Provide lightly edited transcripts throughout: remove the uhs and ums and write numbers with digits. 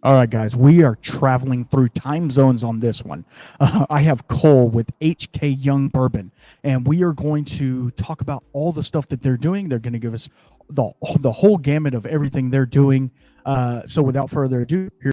All right, guys, we are traveling through time zones on this one. I have Cole with HK Young Bourbon, and we are going to talk about all the stuff that they're doing. They're going to give us the whole gamut of everything they're doing. So without further ado, here.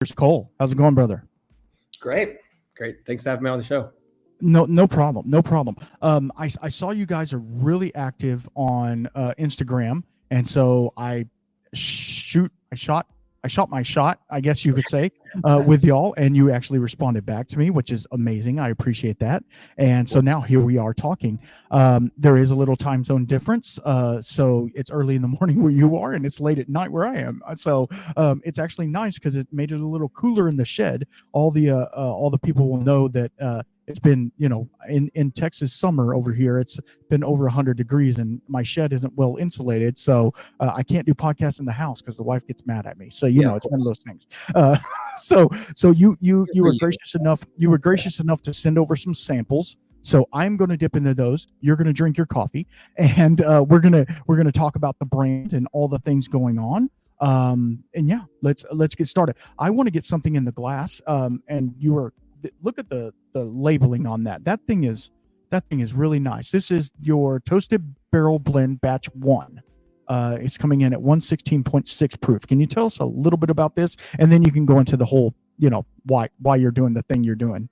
Here's Cole. How's it going, brother? Great. Thanks for having me on the show. No problem. No problem. I saw you guys are really active on Instagram, and so I shot my shot, I guess you could say, with y'all, and you actually responded back to me, which is amazing. I appreciate that. And so now here we are talking. There is a little time zone difference, so it's early in the morning where you are, and it's late at night where I am. So it's actually nice because it made it a little cooler in the shed. All the people will know that. It's been, in Texas summer over here, it's been over 100 degrees and my shed isn't well insulated. So I can't do podcasts in the house because the wife gets mad at me. So, it's one of those things. So you were gracious enough. You were gracious enough to send over some samples. So I'm going to dip into those. You're going to drink your coffee, and we're gonna talk about the brand and all the things going on. And yeah, let's get started. I want to get something in the glass. And you were. Look at the labeling on that. That thing is really nice. This is your toasted barrel blend batch 1. It's coming in at 116.6 proof. Can you tell us a little bit about this? And then you can go into the whole, why you're doing the thing you're doing.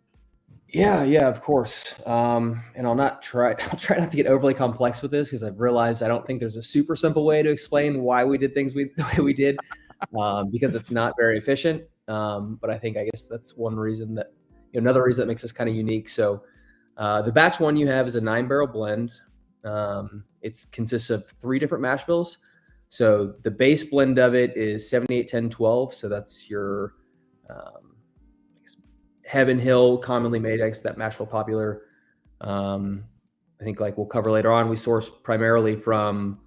Yeah, of course. And I'll try not to get overly complex with this because I've realized I don't think there's a super simple way to explain why we did things the way we did, because it's not very efficient. But I guess that's one reason that. Another reason that makes this kind of unique. So the batch 1 you have is a 9-barrel blend. It consists of 3 different mash bills. So the base blend of it is 78, 10, 12. So that's your Heaven Hill, commonly made. I guess that mash bill popular. I think like we'll cover later on. We source primarily from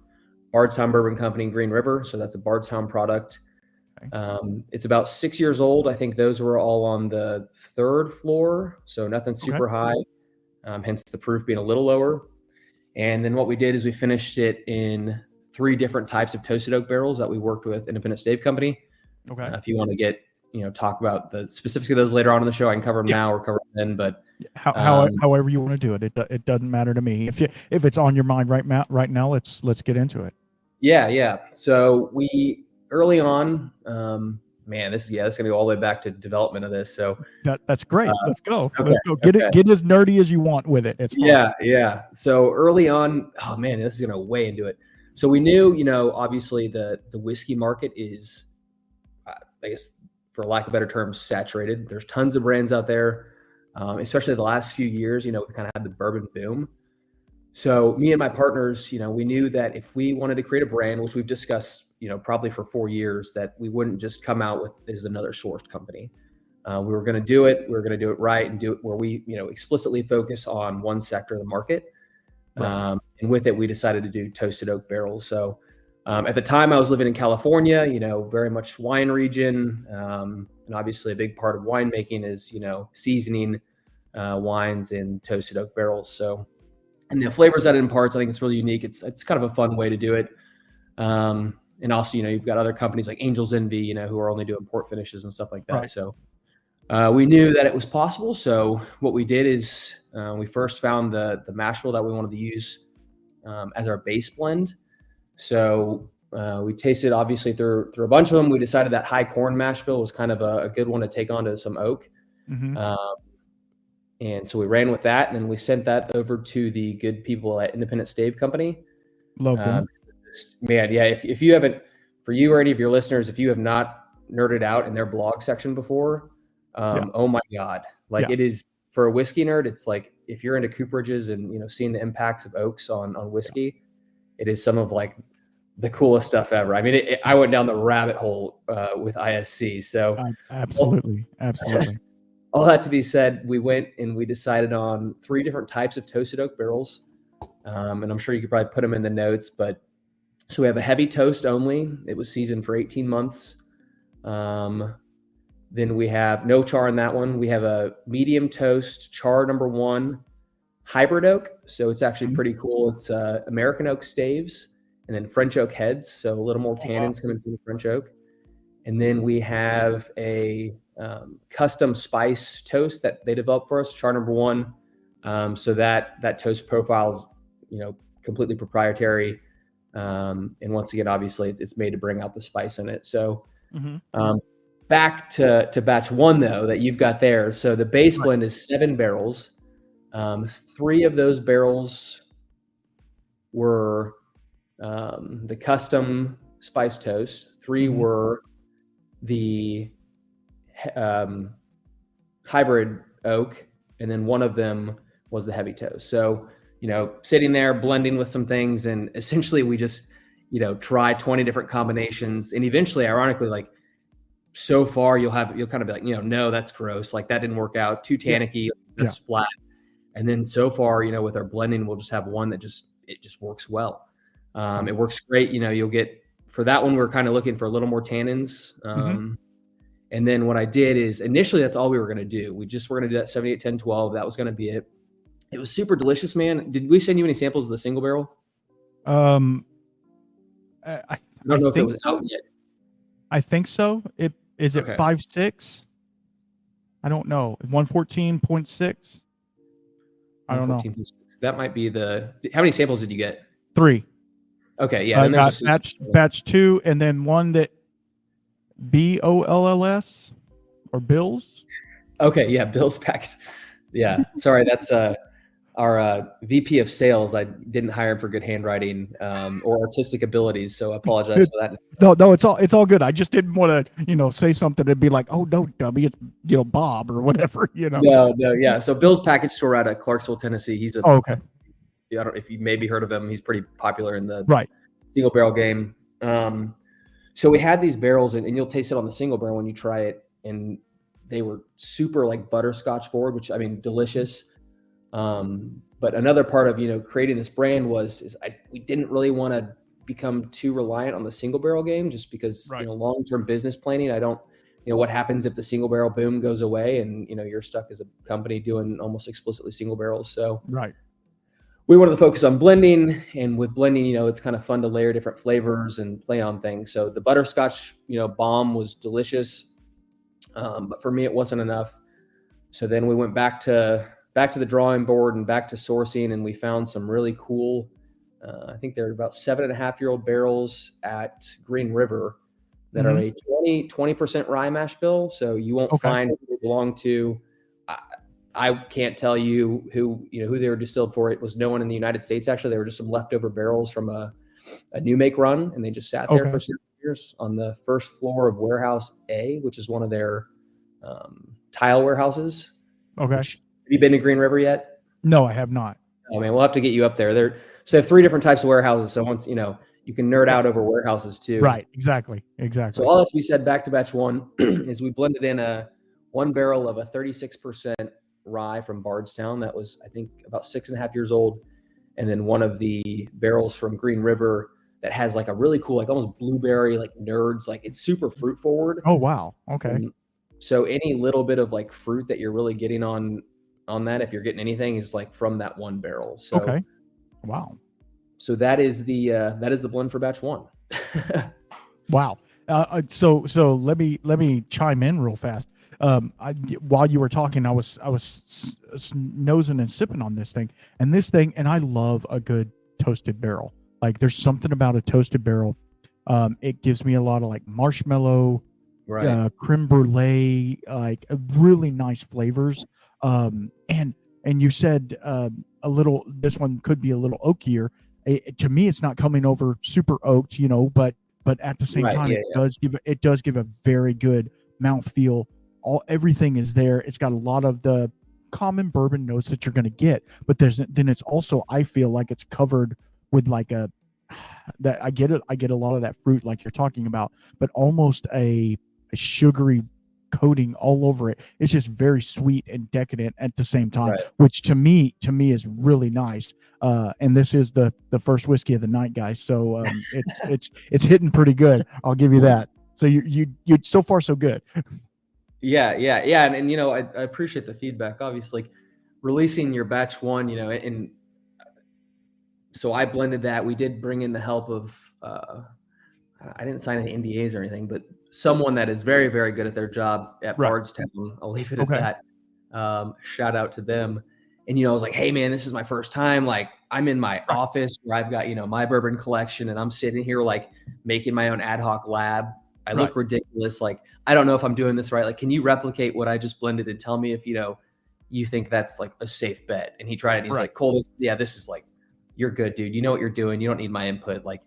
Bardstown Bourbon Company in Green River. So that's a Bardstown product. It's about 6 years old. I think those were all on the 3rd floor, so nothing super high, hence the proof being a little lower. And then what we did is we finished it in 3 different types of toasted oak barrels that we worked with Independent Stave Company. Okay. If you want to get, talk about the specifics of those later on in the show, I can cover them now or cover them then. But however you want to do it, it doesn't matter to me. If it's on your mind right now, let's get into it. Yeah. So we. Early on, this is gonna go all the way back to development of this. So that's great. Let's go. Okay, let's go. Get as nerdy as you want with it. It's fun. Yeah. So early on, this is gonna way into it. So we knew, obviously the whiskey market is, I guess for lack of better terms, saturated. There's tons of brands out there, especially the last few years. We kind of had the bourbon boom. So me and my partners, we knew that if we wanted to create a brand, which we've discussed, probably for 4 years, that we wouldn't just come out with as another sourced company. We were going to do it. We were going to do it right and do it where we, explicitly focus on one sector of the market. Right. And with it, we decided to do toasted oak barrels. So at the time I was living in California, very much wine region. And obviously a big part of winemaking is, seasoning wines in toasted oak barrels. So, and the flavors that it imparts, I think it's really unique. It's kind of a fun way to do it. And also, you've got other companies like Angel's Envy, who are only doing port finishes and stuff like that. Right. So we knew that it was possible. So what we did is we first found the mash bill that we wanted to use as our base blend. So we tasted obviously through a bunch of them. We decided that high corn mash bill was kind of a good one to take on to some oak. Mm-hmm. And so we ran with that, and then we sent that over to the good people at Independent Stave Company. Love them. Man, yeah. If you haven't, for you or any of your listeners, if you have not nerded out in their blog section before, oh my God, it is for a whiskey nerd. It's like if you're into cooperages and seeing the impacts of oaks on whiskey, it is some of like the coolest stuff ever. I mean, I went down the rabbit hole with ISC. So Absolutely. all that to be said, we went and we decided on 3 different types of toasted oak barrels. And I'm sure you could probably put them in the notes, but so we have a heavy toast only. It was seasoned for 18 months. Then we have no char in that one. We have a medium toast char number 1 hybrid oak. So it's actually pretty cool. It's American oak staves and then French oak heads. So a little more tannins coming from the French oak. And then we have a custom spice toast that they developed for us, char number 1. So that toast profile is, completely proprietary. And once again, obviously it's made to bring out the spice in it. So back to batch 1 though, that you've got there. So the base blend is 7 barrels. 3 of those barrels were the custom spice toast. 3 were the hybrid oak, and then 1 of them was the heavy toast. So, sitting there blending with some things, and essentially we just, try 20 different combinations, and eventually, ironically, like so far you'll kind of be like, no, that's gross. Like that didn't work out. Too tannicky. That's flat. And then so far, with our blending, we'll just have one that just works well. It works great. You'll get, for that one, we're kind of looking for a little more tannins. And then what I did is initially that's all we were going to do. We're going to do that 78, 10, 12. That was going to be it. It was super delicious, man. Did we send you any samples of the single barrel? I don't know if it was out yet. I think so. Is it 5.6? I don't know. 114.6. I don't know. That might be how many samples did you get? 3. Okay, yeah. I got batch 2, and then one that BOLLS or Bills. Okay, yeah, Bills packs. Yeah, sorry, that's our VP of sales. I didn't hire him for good handwriting or artistic abilities, so I apologize for that. No, it's all good. I just didn't want to, say something and be like, oh no, dummy, it's Bob or whatever, No, yeah. So Bill's Package Store out of Clarksville, Tennessee. He's okay. I don't know if you maybe heard of him. He's pretty popular in the single barrel game. So we had these barrels, and you'll taste it on the single barrel when you try it, and they were super like butterscotch forward, which delicious. But another part of creating this brand we didn't really want to become too reliant on the single barrel game, just because long-term business planning. I don't what happens if the single barrel boom goes away and you're stuck as a company doing almost explicitly single barrels. So we wanted to focus on blending, and with blending, it's kind of fun to layer different flavors and play on things. So the butterscotch, bomb was delicious. But for me, it wasn't enough. So then we went back to the drawing board and back to sourcing, and we found some really cool, I think they're about 7.5-year-old barrels at Green River that are a 20% rye mash bill. So you won't find who they belong to. I can't tell you who they were distilled for. It was no one in the United States. Actually, they were just some leftover barrels from a new make run, and they just sat there for 6 years on the first floor of Warehouse A, which is one of their tile warehouses. Okay. Have you been to Green River yet? No, I have not. Oh man, we'll have to get you up there. So they have 3 different types of warehouses. So once you can nerd out over warehouses too. Right. Exactly. So all that to be said, back to batch 1 is we blended in 1 barrel of a 36% rye from Bardstown that was, I think, about 6.5 years old, and then one of the barrels from Green River that has like a really cool, like almost blueberry, like nerds, like it's super fruit forward. Oh wow. Okay. So any little bit of like fruit that you're really getting on that, if you're getting anything, is like from that 1 barrel. So okay. Wow. So that is the blend for batch 1. Wow. So let me chime in real fast. While you were talking, I was nosing and sipping on this thing, and I love a good toasted barrel. Like there's something about a toasted barrel. It gives me a lot of like marshmallow, creme brulee, like really nice flavors. And you said this one could be a little oakier. To me, it's not coming over super oaked, but at the same time, it does give a very good mouthfeel. Everything is there. It's got a lot of the common bourbon notes that you're going to get, but then it's also, I feel like it's covered with like that I get it. I get a lot of that fruit like you're talking about, but almost a sugary coating all over it. It's just very sweet and decadent at the same time, Right. which to me is really nice. And this is the first whiskey of the night, guys. So it's hitting pretty good. I'll give you that. So you so far so good. Yeah. And you know, I appreciate the feedback. Obviously, releasing your batch 1, you know, and so I blended that. We did bring in the help of I didn't sign any NDAs or anything, but someone that is very, very good at their job at Bardstown. I'll leave it at that. Shout out to them. And, you know, I was like, hey, man, this is my first time. Like, I'm in my office where I've got, you know, my bourbon collection, and I'm sitting here like making my own ad hoc lab. I look ridiculous. Like, I don't know if I'm doing this right. Like, can you replicate what I just blended and tell me if, you know, you think that's like a safe bet? And he tried it. And he's like, Cole, this is like, you're good, dude. You know what you're doing. You don't need my input. Like,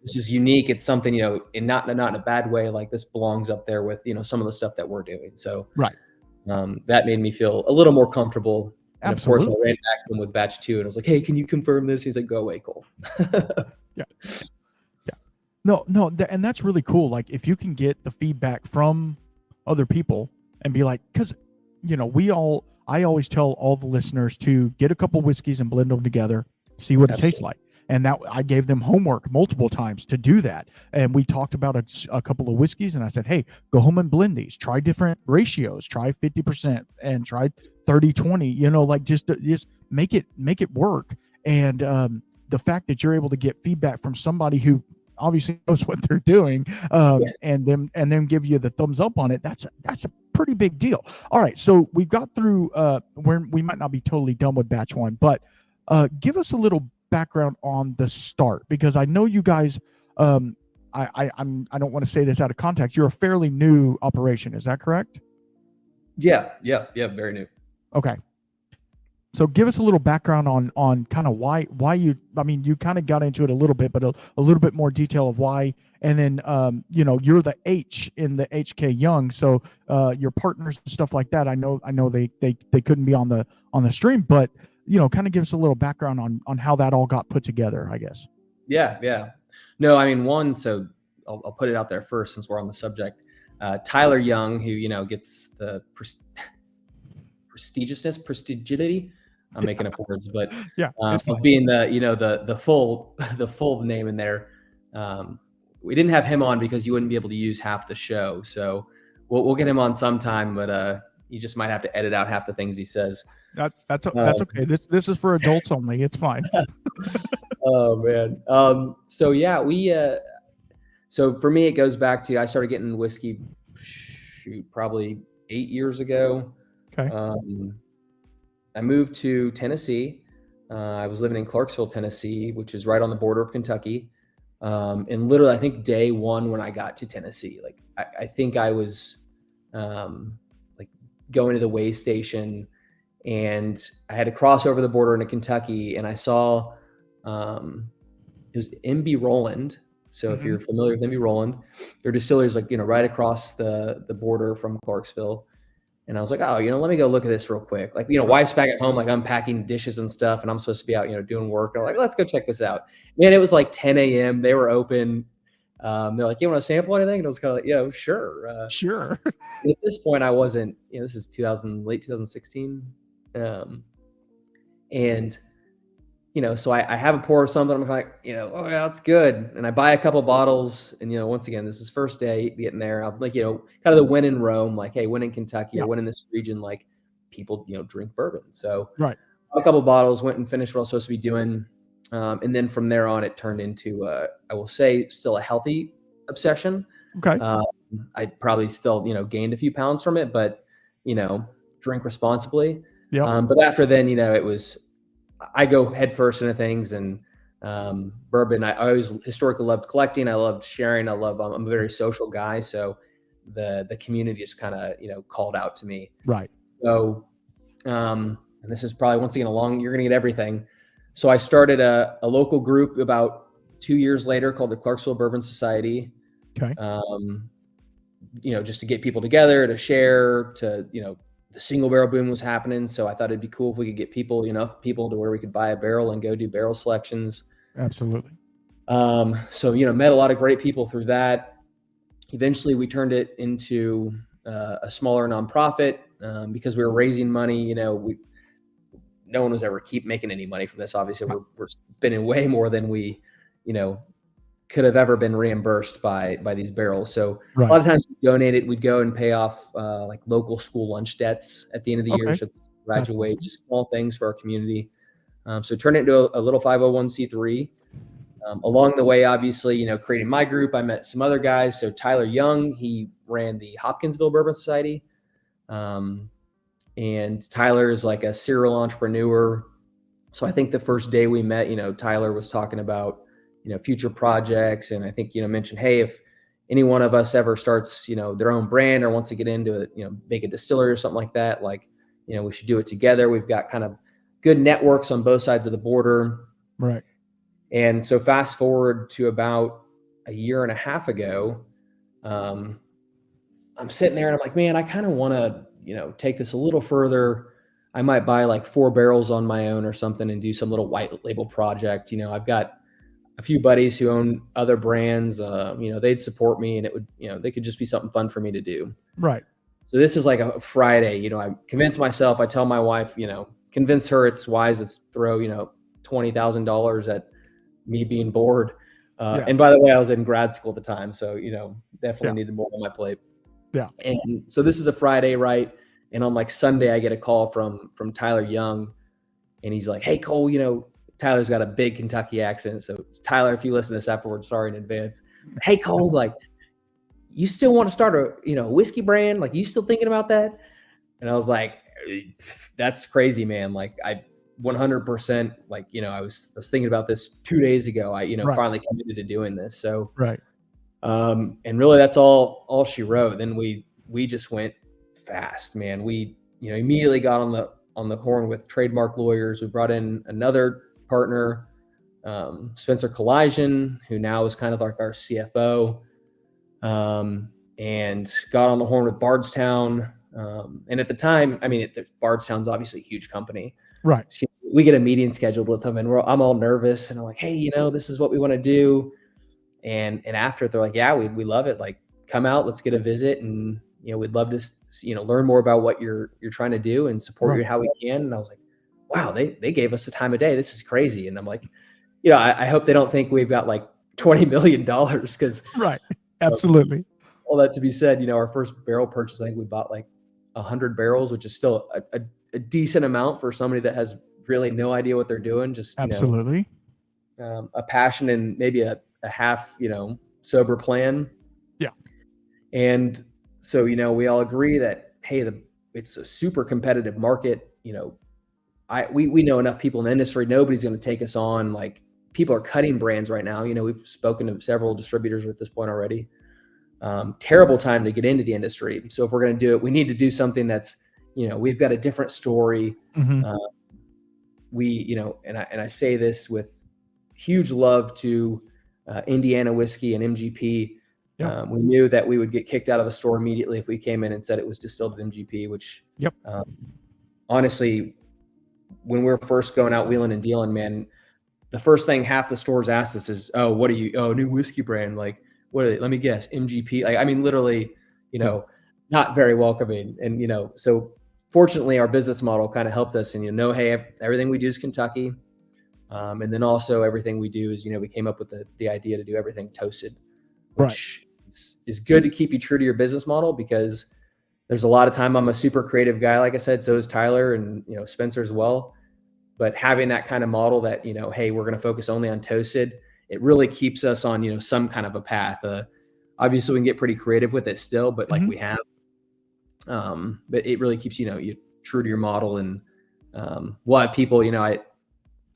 this is unique. It's something, you know, and not in a bad way. Like, this belongs up there with, you know, some of the stuff that we're doing. So that made me feel a little more comfortable. And of course, I ran back to him with batch 2, and I was like, hey, can you confirm this? He's like, go away, Cole. Yeah. No, and that's really cool. Like, if you can get the feedback from other people and be like, because, you know, I always tell all the listeners to get a couple whiskeys and blend them together, see what it tastes like. And that I gave them homework multiple times to do that. And we talked about a couple of whiskeys, and I said, hey, go home and blend these. Try different ratios. Try 50% and try 30-20. You know, like just make it work. And the fact that you're able to get feedback from somebody who obviously knows what they're doing, and then give you the thumbs up on it, that's a pretty big deal. All right, so we got through. We might not be totally done with batch 1, but give us a little background on the start, because I know you guys, I don't want to say this out of context, you're a fairly new operation, is that correct? Yeah, very new. Okay, so give us a little background on kind of why you, I mean, you kind of got into it a little bit, but a little bit more detail of why. And then you know, you're the H in the HK Young, so your partners and stuff like that, I know they couldn't be on the stream, but you know, kind of give us a little background on how that all got put together, I guess. Yeah. No, I mean, so I'll put it out there first since we're on the subject. Tyler Young, who, you know, gets the prestigiosity. I'm making up words, but of being the, you know, the full name in there. We didn't have him on because you wouldn't be able to use half the show. So we'll get him on sometime, but you just might have to edit out half the things he says. That's okay. This is for adults only. It's fine. Oh man. So yeah, so for me, it goes back to, I started getting whiskey, probably 8 years ago. Okay. I moved to Tennessee. I was living in Clarksville, Tennessee, which is right on the border of Kentucky. And literally, I think day 1 when I got to Tennessee, like I think I was like going to the weigh station, and I had to cross over the border into Kentucky, and I saw it was MB Roland. So if you're familiar with MB Roland, their distillery is like, you know, right across the border from Clarksville. And I was like, oh, you know, let me go look at this real quick. Like, you know, wife's back at home, like unpacking dishes and stuff, and I'm supposed to be out, you know, doing work. They're like, let's go check this out. Man, it was like 10 a.m. They were open. They're like, you want to sample anything? And I was kind of like, yeah, sure. Sure. At this point, I wasn't, you know, this is late 2016. And, you know, so I have a pour of something. I'm like, you know, oh yeah, that's good. And I buy a couple bottles, and, you know, once again, this is first day getting there. I'm like, you know, kind of the when in Rome, like, hey, when in Kentucky or when in this region, like people, you know, drink bourbon. So a couple bottles, went and finished what I was supposed to be doing. And then from there on, it turned into, I will say, still a healthy obsession. Okay. I probably still, you know, gained a few pounds from it, but, you know, drink responsibly. But after then, you know, I go head first into things, and bourbon, I always historically loved collecting. I loved sharing. I'm a very social guy. So the community just kind of, you know, called out to me. Right. So, and this is probably, once again, you're going to get everything. So I started a local group about 2 years later called the Clarksville Bourbon Society. Okay. You know, just to get people together, to share, to, you know, the single barrel boom was happening. So I thought it'd be cool if we could get people, enough people to where we could buy a barrel and go do barrel selections. Absolutely. So, met a lot of great people through that. Eventually we turned it into a smaller nonprofit because we were raising money. No one was ever keep making any money from this. Obviously we're spending way more than we, could have ever been reimbursed by these barrels. So a lot of times we donated, we'd go and pay off like local school lunch debts at the end of the year. So graduate, awesome. just small things for our community. So turn it into a little 501c3. Along the way, obviously, creating my group, I met some other guys. So Tyler Young, he ran the Hopkinsville Bourbon Society. And Tyler is like a serial entrepreneur. So I think the first day we met, Tyler was talking about, future projects. And I think, mentioned, hey, if any one of us ever starts, their own brand or wants to get into it, make a distillery or something like that, like, we should do it together. We've got kind of good networks on both sides of the border. Right. And so fast forward to about a year and a half ago, I'm sitting there and I'm like, man, I kind of want to, take this a little further. I might buy like 4 barrels on my own or something and do some little white label project. I've got a few buddies who own other brands. They'd support me and it would, they could just be something fun for me to do. Right. So this is like a Friday, I convince myself, I tell my wife, convince her it's wise to throw, $20,000 at me being bored. And by the way, I was in grad school at the time. So, definitely needed more on my plate. Yeah. And so this is a Friday, right? And on like Sunday, I get a call from Tyler Young and he's like, hey, Cole, Tyler's got a big Kentucky accent. So Tyler, if you listen to this afterwards, sorry in advance. Hey, Cole, like, you still want to start a, whiskey brand? Like, you still thinking about that? And I was like, that's crazy, man. Like, I 100%, like, I was thinking about this 2 days ago. I, finally committed to doing this. So, and really that's all she wrote. Then we just went fast, man. We, immediately got on the horn with trademark lawyers. We brought in another partner, Spencer Collagen, who now is kind of like our CFO, and got on the horn with Bardstown. And at the time, Bardstown's obviously a huge company. Right. So we get a meeting scheduled with them and I'm all nervous and I'm like, hey, this is what we want to do. And after they're like, yeah, we love it. Like, come out, let's get a visit. And, we'd love to, learn more about what you're trying to do and support you how we can. And I was like, wow, they gave us the time of day. This is crazy. And I'm like, I hope they don't think we've got like $20 million because Absolutely. All that to be said, our first barrel purchase, I think we bought like 100 barrels, which is still a decent amount for somebody that has really no idea what they're doing. Just absolutely a passion and maybe a half, sober plan. Yeah. And so, we all agree that, hey, it's a super competitive market. We know enough people in the industry. Nobody's going to take us on. Like, people are cutting brands right now. We've spoken to several distributors at this point already. Terrible time to get into the industry. So if we're going to do it, we need to do something that's, we've got a different story. Mm-hmm. And I say this with huge love to Indiana whiskey and MGP. We knew that we would get kicked out of the store immediately if we came in and said it was distilled at MGP, which honestly, when we're first going out wheeling and dealing, man, the first thing half the stores asked us is, oh, what are you? Oh, new whiskey brand. Like, what are they? Let me guess, MGP. Like, literally, not very welcoming. And, so fortunately our business model kind of helped us and, hey, everything we do is Kentucky. And then also everything we do is, we came up with the idea to do everything toasted, which is good to keep you true to your business model because there's a lot of time. I'm a super creative guy. Like I said, so is Tyler and, Spencer as well. But having that kind of model that, hey, we're going to focus only on toasted, it really keeps us on, some kind of a path. Obviously we can get pretty creative with it still, but like we have, but it really keeps, you true to your model. And we'll have people, I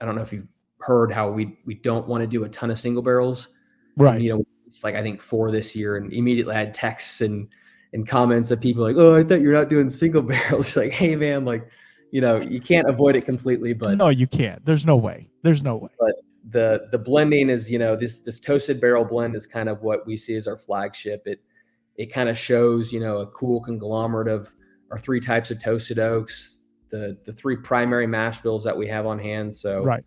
don't know if you've heard how we don't want to do a ton of single barrels. Right. And, it's like, I think 4 this year, and immediately I had texts and comments of people like, oh, I thought you're not doing single barrels. Like, hey man, like, you can't avoid it completely, but no, you can't. There's no way. But the blending is, this toasted barrel blend is kind of what we see as our flagship. It kind of shows, a cool conglomerate of our 3 types of toasted oaks, the 3 primary mash bills that we have on hand. So,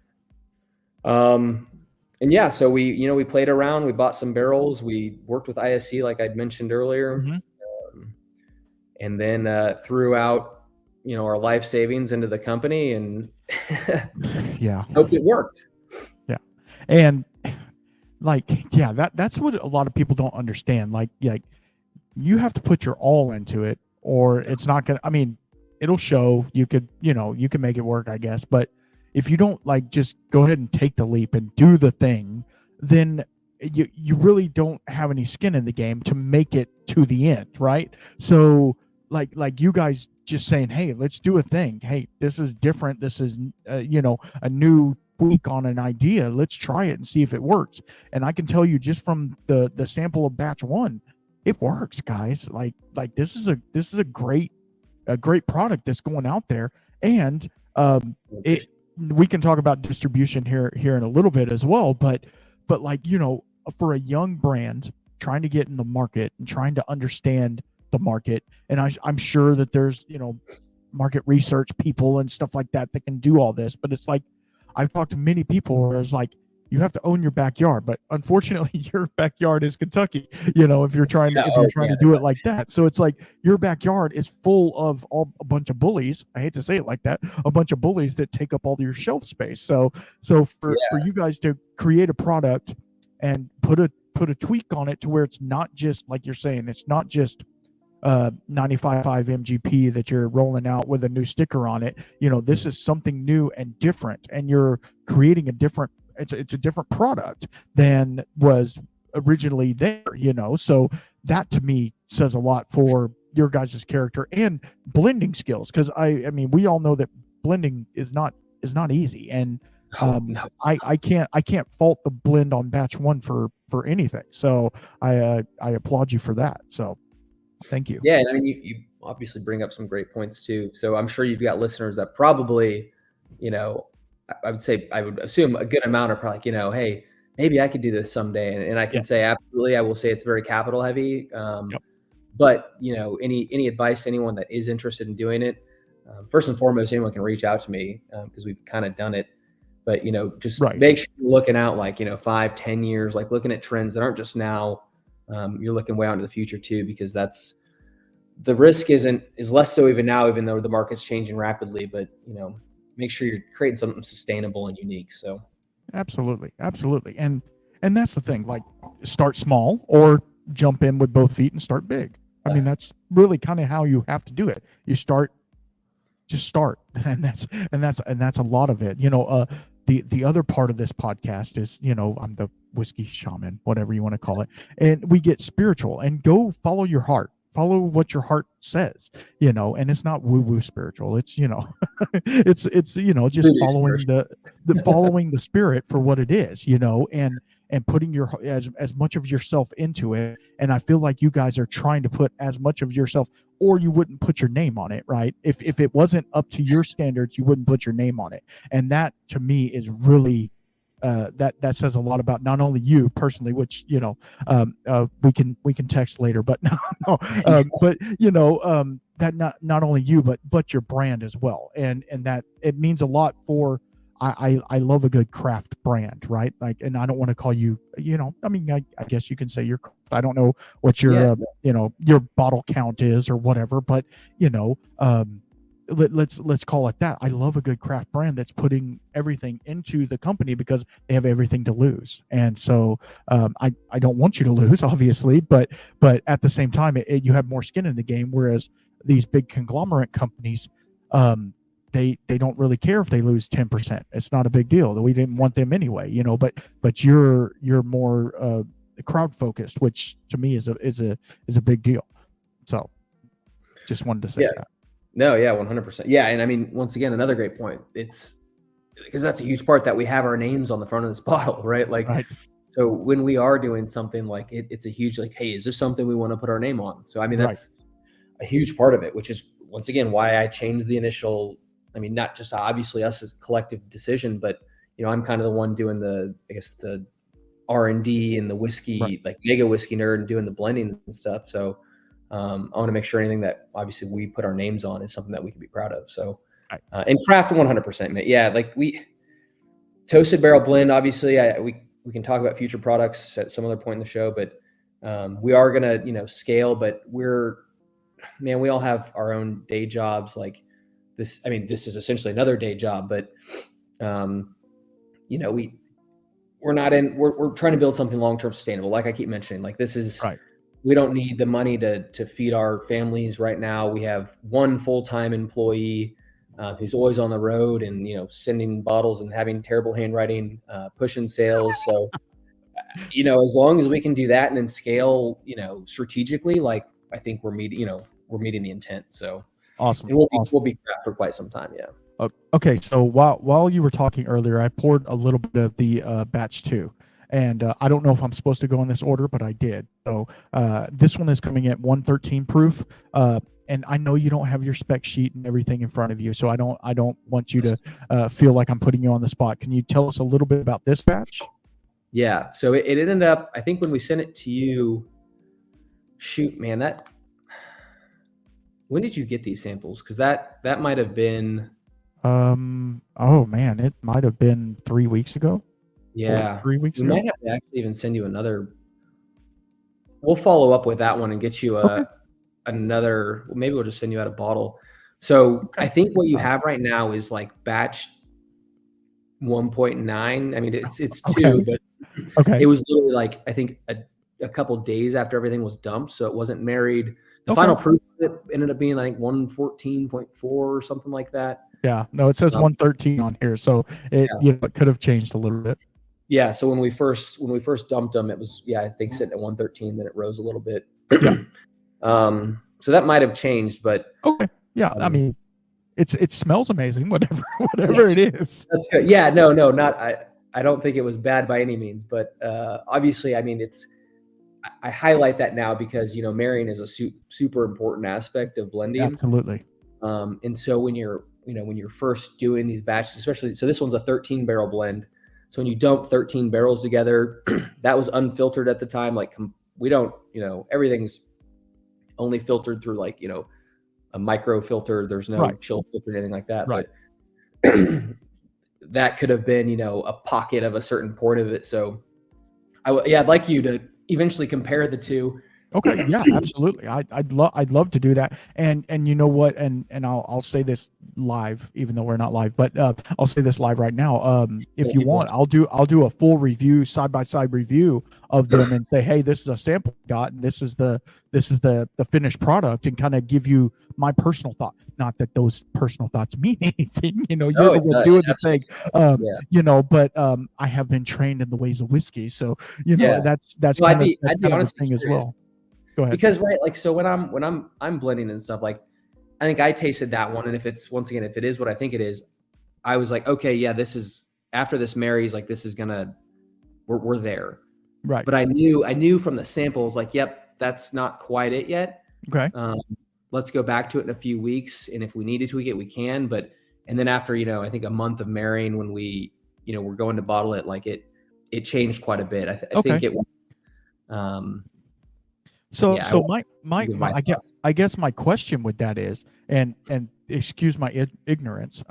And yeah, so we played around, we bought some barrels, we worked with ISC like I'd mentioned earlier, and then threw out, our life savings into the company, and Yeah. hope it worked. Yeah. And that's what a lot of people don't understand. Like you have to put your all into it, or it's not gonna. I mean, it'll show. You could make it work, I guess. But if you don't just go ahead and take the leap and do the thing, then you really don't have any skin in the game to make it to the end, right? So like you guys just saying, hey, let's do a thing. Hey, this is different. This is a new tweak on an idea. Let's try it and see if it works. And I can tell you just from the sample of batch 1, it works, guys. Like this is a great product that's going out there. And we can talk about distribution here in a little bit as well, but for a young brand trying to get in the market and trying to understand the market, and I'm sure that there's market research people and stuff like that can do all this, but it's like I've talked to many people where it's like you have to own your backyard, but unfortunately your backyard is Kentucky, if you're trying to do it like that. So it's like your backyard is full of a bunch of bullies. I hate to say it like that, a bunch of bullies that take up all your shelf space. So for you guys to create a product and put a tweak on it to where it's not just like you're saying, it's not just 95.5 MGP that you're rolling out with a new sticker on it. This is something new and different, and you're creating it's a different product than was originally there, so that to me says a lot for your guys' character and blending skills, because I mean we all know that blending is not easy, and I can't fault the blend on batch 1 for anything, so I applaud you for that, so thank you. Yeah, and I mean you obviously bring up some great points too, so I'm sure you've got listeners that probably I would assume a good amount are probably hey, maybe I could do this someday. And I can say, absolutely, I will say it's very capital heavy. But any advice, anyone that is interested in doing it, first and foremost, anyone can reach out to me because we've kind of done it. But, just make sure you're looking out 5-10 years, looking at trends that aren't just now. You're looking way out into the future too, because the risk is less so even now, even though the market's changing rapidly, but make sure you're creating something sustainable and unique. So absolutely. And that's the thing, start small or jump in with both feet and start big. I mean, that's really kind of how you have to do it. You just start. And that's a lot of it. The other part of this podcast is, I'm the whiskey shaman, whatever you want to call it. And we get spiritual, and go follow your heart. Follow what your heart says, and it's not woo-woo spiritual. It's, it's just following the spirit for what it is, and putting as much of yourself into it. And I feel like you guys are trying to put as much of yourself, or you wouldn't put your name on it, right? If it wasn't up to your standards, you wouldn't put your name on it. And that to me is really that says a lot about not only you personally, which we can text later, but but that not only you but your brand as well, and that it means a lot for. I love a good craft brand, right? And I don't want to call you, I mean, I guess you can say I don't know what your your bottle count is or whatever, but let's call it that. I love a good craft brand that's putting everything into the company because they have everything to lose. And so I don't want you to lose, obviously, but at the same time, you have more skin in the game. Whereas these big conglomerate companies, they don't really care if they lose 10%. It's not a big deal. We didn't want them anyway, but you're more crowd focused, which to me is a big deal. So just wanted to say that. No, yeah, 100%. Yeah, and I mean, once again, another great point. It's because that's a huge part that we have our names on the front of this bottle, right? Right. So when we are doing something it's a huge hey, is this something we want to put our name on? So I mean, that's a huge part of it, which is once again why I changed the initial. I mean, not just obviously us as a collective decision, but I'm kind of the one doing the R&D and the whiskey, mega whiskey nerd, and doing the blending and stuff. So I want to make sure anything that obviously we put our names on is something that we can be proud of. So, and craft 100%, yeah. We toasted barrel blend, obviously we we can talk about future products at some other point in the show, but we are going to, scale, but we all have our own day jobs like this. I mean, this is essentially another day job, but, we're trying to build something long-term sustainable. Like I keep mentioning, like this is, Right. we don't need the money to feed our families right now. We have one full-time employee who's always on the road and, sending bottles and having terrible handwriting, pushing sales. So, as long as we can do that and then scale, strategically, like I think we're meeting the intent. So Awesome. and we'll Awesome. be craft for quite some time. Yeah. Okay, so while you were talking earlier, I poured a little bit of the batch 2, and I don't know if I'm supposed to go in this order, but I did. So this one is coming at 113 proof, and I know you don't have your spec sheet and everything in front of you, so I don't want you to feel like I'm putting you on the spot. Can you tell us a little bit about this batch? Yeah. So it ended up, I think when we sent it to you, shoot, man, when did you get these samples? Because that might have been. Oh man, it might have been 3 weeks ago. Yeah. 3 weeks we ago. might have to actually even send you another. We'll follow up with that one and get you another. Maybe we'll just send you out a bottle. So okay. I think what you have right now is like batch 1.9. I mean, it's okay. 2, but okay. It was literally like, I think a couple days after everything was dumped. So it wasn't married. The final proof of it ended up being like 114.4 or something like that. Yeah, no, it says 113 on here, so it it could have changed a little bit. Yeah, so when we first dumped them, it was I think sitting at 113, then it rose a little bit. Yeah. So that might have changed, but okay, yeah, I mean, it smells amazing, whatever it is. That's good. Yeah, no, not I don't think it was bad by any means, but obviously, I mean, I highlight that now because marrying is a super important aspect of blending. Absolutely. And so when you're first doing these batches, especially, so this one's a 13 barrel blend. So when you dump 13 barrels together, that was unfiltered at the time. Like we don't, everything's only filtered through like, a micro filter. There's no chill filter or anything like that. Right. But that could have been, a pocket of a certain port of it. So I'd like you to eventually compare the two. Okay. Yeah, absolutely. I'd love to do that. And you know what? And I'll say this live, even though we're not live, but I'll say this live right now. If you want, I'll do a full review, side by side review of them, and say, hey, this is a sample I got, and this is the finished product, and kind of give you my personal thought. Not that those personal thoughts mean anything, you're the one doing the thing. But I have been trained in the ways of whiskey, so that's kind of the thing as well. Go ahead. Because like so when I'm blending and stuff, like I think I tasted that one, and if it is what I think it is, I was like, okay, yeah, this is after this marries, like this is we're there, right? But I knew from the samples, like, yep, that's not quite it yet. Okay, let's go back to it in a few weeks, and if we need to tweak it, we can. And then after I think a month of marrying, when we we're going to bottle it, like it changed quite a bit. I think it was. So I guess my question with that is, and excuse my ignorance,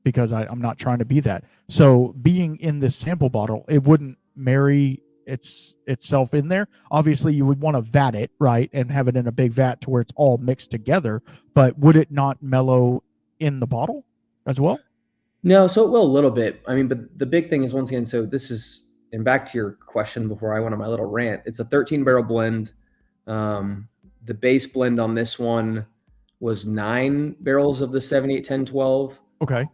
because I'm not trying to be that. So being in this sample bottle, it wouldn't marry itself in there. Obviously, you would want to vat it, right, and have it in a big vat to where it's all mixed together. But would it not mellow in the bottle as well? No, so it will a little bit. I mean, but the big thing is, once again, so this is, and back to your question before I went on my little rant, it's a 13 barrel blend. The base blend on this one was 9 barrels of the 78, 10, 12. Okay.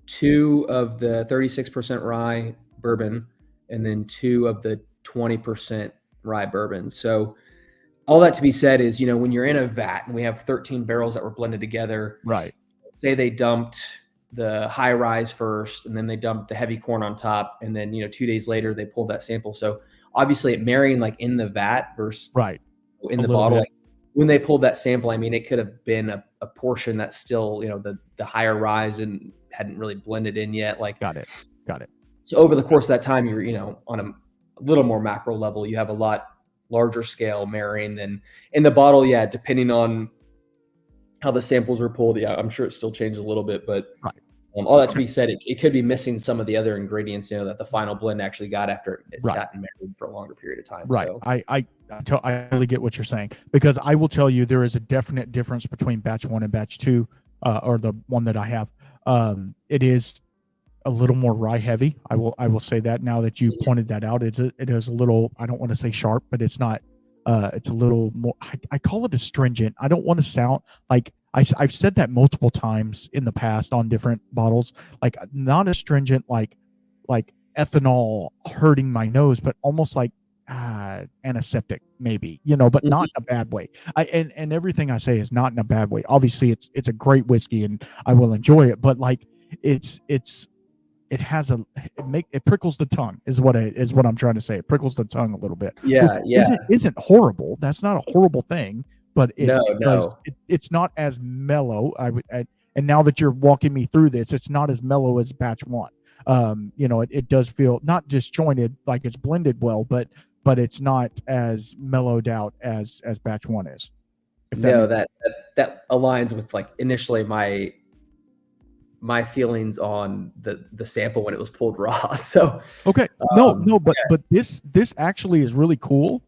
2 of the 36% rye bourbon, and then 2 of the 20% rye bourbon. So all that to be said is, when you're in a vat and we have 13 barrels that were blended together, right? Say they dumped the high rise first, and then they dumped the heavy corn on top, and then 2 days later they pulled that sample. So obviously it marrying like in the vat versus in the bottle, like when they pulled that sample, I mean, it could have been a portion that's still, the higher rise and hadn't really blended in yet. Like, got it. So over the course of that time, you're, on a little more macro level, you have a lot larger scale marrying than in the bottle. Yeah. Depending on how the samples are pulled. Yeah. I'm sure it still changes a little bit, but All that to be said, it could be missing some of the other ingredients, that the final blend actually got after it sat and married for a longer period of time. Right. So. I totally get what you're saying, because I will tell you there is a definite difference between batch 1 and batch 2, or the one that I have. It is a little more rye heavy. I will say that now that you pointed that out. It is a little, I don't want to say sharp, but it's not. It's a little more. I call it astringent. I don't want to sound like I've said that multiple times in the past on different bottles. Like not astringent, like ethanol hurting my nose, but almost like antiseptic, maybe, but not in a bad way. And everything I say is not in a bad way. Obviously, it's a great whiskey, and I will enjoy it. But like it has it prickles the tongue is what I'm trying to say. It prickles the tongue a little bit. Yeah, yeah. Isn't horrible. That's not a horrible thing, but No. It's not as mellow. And now that you're walking me through this, it's not as mellow as batch 1. It does feel not disjointed, like it's blended well, but it's not as mellowed out as batch 1 is. That aligns with like initially my feelings on the sample when it was pulled raw. So okay, but this actually is really cool,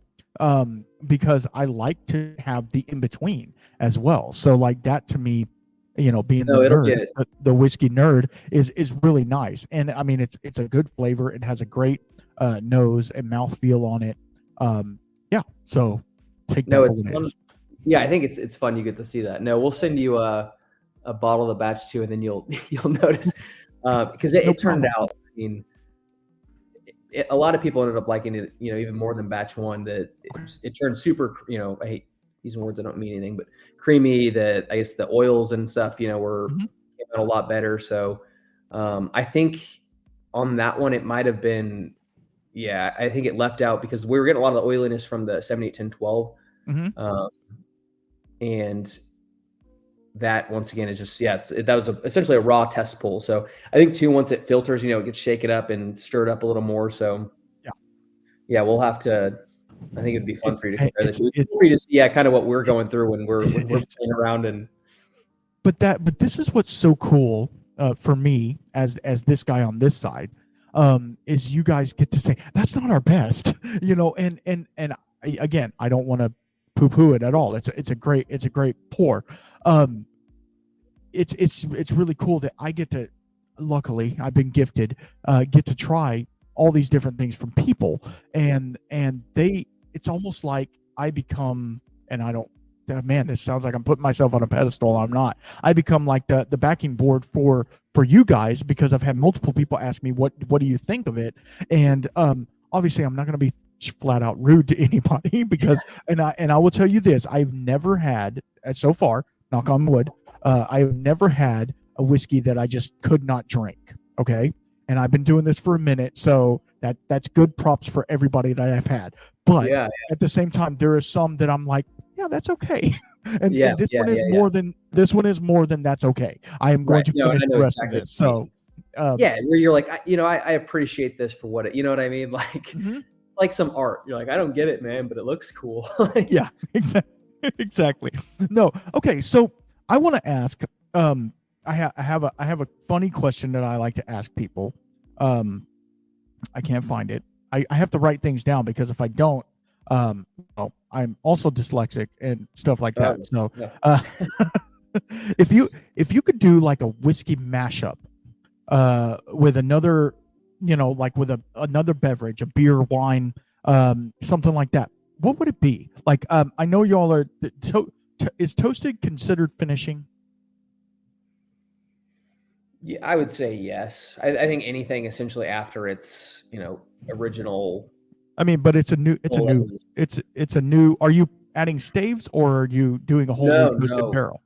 because I like to have the in between as well. So like that to me, being the whiskey nerd is really nice. And I mean it's a good flavor. It has a great nose and mouth feel on it. So take that for what it is. Yeah, I think it's fun. You get to see that. No, we'll send you a bottle of the batch 2, and then you'll notice, because it turned out, I mean, a lot of people ended up liking it, even more than batch 1. That it turned super, I hate using words that don't mean anything, but creamy. That I guess the oils and stuff, were came out a lot better. So I think on that one it might have been, I think it left out because we were getting a lot of the oiliness from the 78, 10, 12, and that once again is just that was essentially a raw test pull. So I think too, once it filters, it gets shaken up and stirred up a little more. So we'll have to. I think it'd be fun for you to compare this. It's free to see kind of what we're going through when we're playing around. And but this is what's so cool for me as this guy on this side, is you guys get to say that's not our best, and again, I don't want to poo-poo it at all. It's a great pour. It's really cool that I get to, luckily I've been gifted, get to try all these different things from people, and it's almost like I become, and I don't, man, this sounds like I'm putting myself on a pedestal. I'm not. I become like the backing board for you guys, because I've had multiple people ask me what do you think of it, and obviously I'm not going to be flat out rude to anybody, because and I will tell you this, I've never had so far, knock on wood, I've never had a whiskey that I just could not drink. Okay, and I've been doing this for a minute, so that's good props for everybody that I've had. But at the same time, there are some that I'm like, that's okay. and this one is more than that's okay. I am going to finish the rest of it. So where you're like, I appreciate this for what it, you know what I mean, like. Like some art. You're like, I don't get it, man, but it looks cool. Yeah, exactly. No. Okay. So I want to ask, I have a funny question that I like to ask people. I can't find it. I have to write things down, because if I don't, I'm also dyslexic and stuff like that. So, if you could do like a whiskey mashup, with another, like with another beverage, a beer, wine, something like that, what would it be? Like, I know y'all are, is toasted considered finishing? Yeah, I would say yes. I think anything essentially after its, original. I mean, but it's a new, are you adding staves, or are you doing a whole new toasted barrel?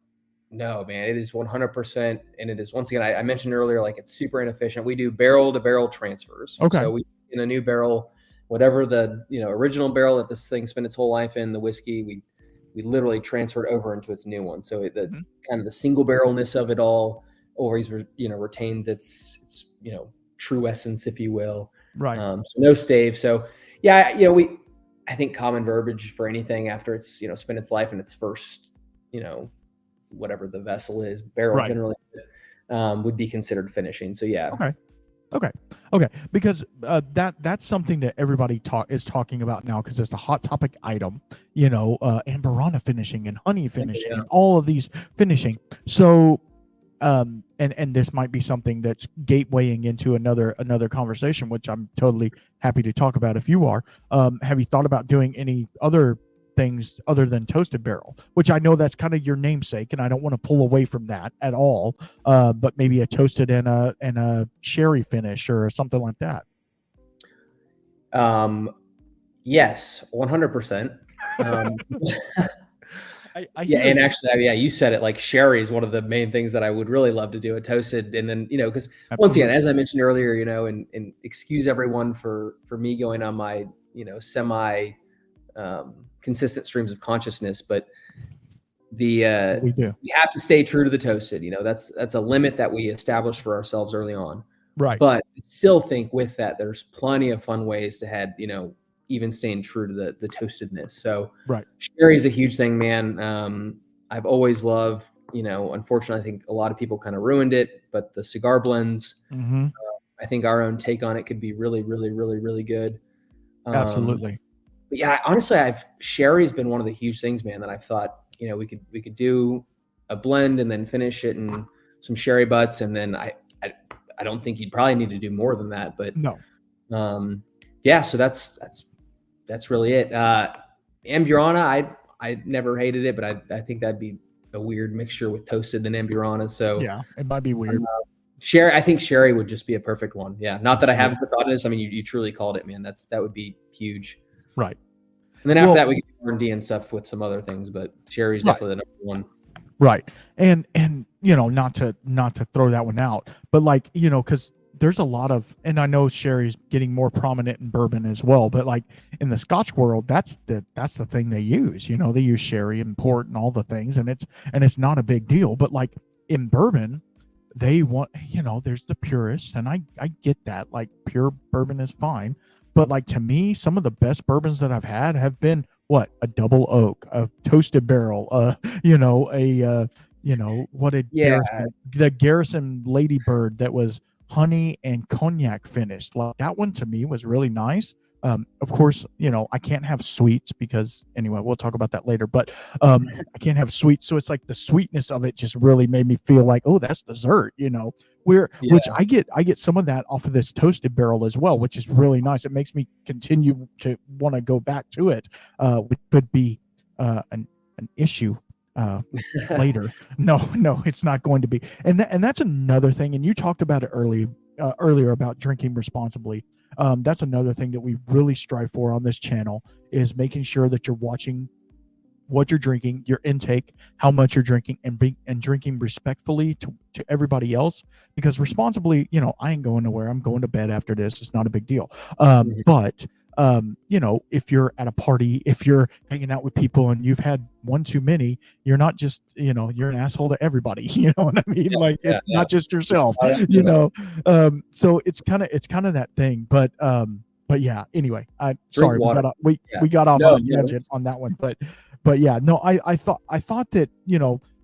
No, man, it is 100%. And it is, once again, I mentioned earlier, like it's super inefficient. We do barrel to barrel transfers. Okay. So we, in a new barrel, whatever the, original barrel that this thing spent its whole life in, the whiskey, we literally transferred over into its new one. So the kind of the single barrelness of it all always, retains its, true essence, if you will. Right. So no stave. So I think common verbiage for anything after it's, spent its life in its first, whatever the vessel is, barrel generally. would be considered finishing. So yeah. Okay. Because that's something that everybody is talking about now, because it's a hot topic item. Amberana finishing and honey finishing and all of these finishing. So, and this might be something that's gatewaying into another conversation, which I'm totally happy to talk about if you are. Have you thought about doing any other things other than toasted barrel, which I know that's kind of your namesake, and I don't want to pull away from that at all, but maybe a toasted and a sherry finish or something like that? Yes, 100%. Yeah, and actually, you said it. Like sherry is one of the main things that I would really love to do, a toasted, and then because once again, as I mentioned earlier, and excuse everyone for me going on my semi consistent streams of consciousness, but we have to stay true to the toasted. That's a limit that we established for ourselves early on, right? But I still think with that, there's plenty of fun ways to head, even staying true to the toastedness. So right, sherry is a huge thing, man. I've always loved, unfortunately, I think a lot of people kind of ruined it, but the cigar blends, I think our own take on it could be really, really, really, really good. Absolutely. But yeah, honestly, sherry's been one of the huge things, man, that I've thought, we could do a blend and then finish it in some sherry butts. And then I don't think you'd probably need to do more than that, but no. Yeah, so that's really it. Amburana, I never hated it, but I think that'd be a weird mixture with toasted and Amburana. So yeah, it might be weird. Sherry, I think sherry would just be a perfect one. Yeah, not that I haven't thought of this. I mean, you truly called it, man. That would be huge. Right. And then after that, we can do R&D and stuff with some other things, but sherry is definitely the number one. Right. And not to throw that one out, but because there's a lot of, and I know sherry's getting more prominent in bourbon as well, but like in the Scotch world, that's the thing they use. They use sherry and port and all the things, and it's not a big deal. But like in bourbon, they want, there's the purists, and I get that. Like pure bourbon is fine, but like to me, some of the best bourbons that I've had have been a double oak, a toasted barrel, the Garrison Ladybird that was honey and cognac finished. Like that one to me was really nice. Of course, I can't have sweets because anyway, we'll talk about that later, but I can't have sweets. So it's like the sweetness of it just really made me feel like, oh, that's dessert, which I get some of that off of this toasted barrel as well, which is really nice. It makes me continue to want to go back to it, which could be an issue later. No, it's not going to be. And that's another thing. And you talked about it earlier about drinking responsibly. That's another thing that we really strive for on this channel, is making sure that you're watching what you're drinking, your intake, how much you're drinking, and drinking respectfully to everybody else. Because responsibly, I ain't going nowhere. I'm going to bed after this. It's not a big deal. But if you're at a party, if you're hanging out with people and you've had one too many, you're not just, you're an asshole to everybody. You know what I mean? Not just yourself, so it's kind of that thing. But yeah, anyway, sorry, we got off on a tangent on that one, but yeah, no, I thought that,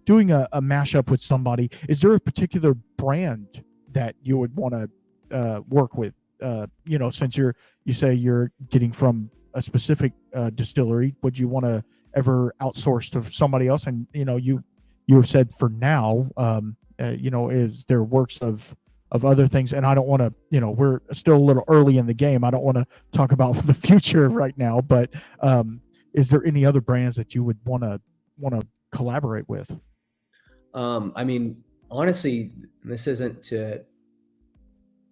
doing a mashup with somebody, is there a particular brand that you would want to work with? Since you say you're getting from a specific distillery, would you want to ever outsource to somebody else? And you have said for now, is there works of other things, and I don't want to, we're still a little early in the game. I don't want to talk about the future right now, but is there any other brands that you would want to collaborate with? I mean, honestly, this isn't to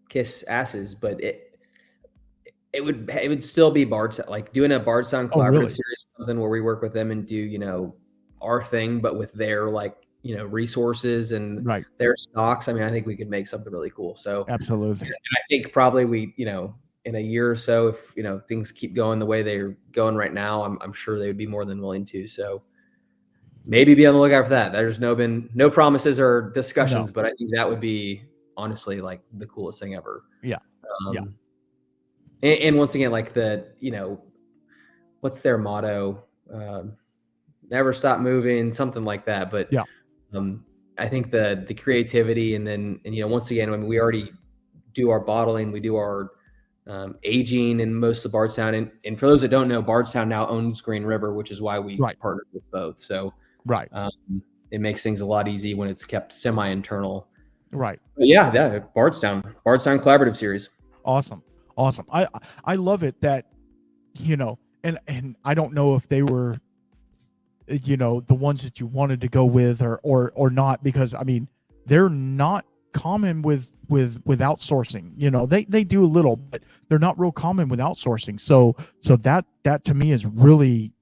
kiss asses, but it would still be Bardstown, like doing a Bardstown collaborative series, something where we work with them and do, our thing, but with their resources and their stocks. I mean, I think we could make something really cool. So absolutely. And I think probably we, in a year or so, if, things keep going the way they're going right now, I'm sure they would be more than willing to. So maybe be on the lookout for that. There's been no promises or discussions, but I think that would be honestly like the coolest thing ever. Yeah. And once again, like what's their motto? Never stop moving, something like that. But I think the creativity, and then, and, once again, I mean, we already do our bottling, we do our aging in most of Bardstown. And for those that don't know, Bardstown now owns Green River, which is why we partnered with both. So it makes things a lot easier when it's kept semi-internal. Right. But yeah, Bardstown Collaborative Series. Awesome. I love it that, and I don't know if they were, the ones that you wanted to go with or not, because I mean, they're not common with outsourcing. They do a little, but they're not real common with outsourcing. So that to me is really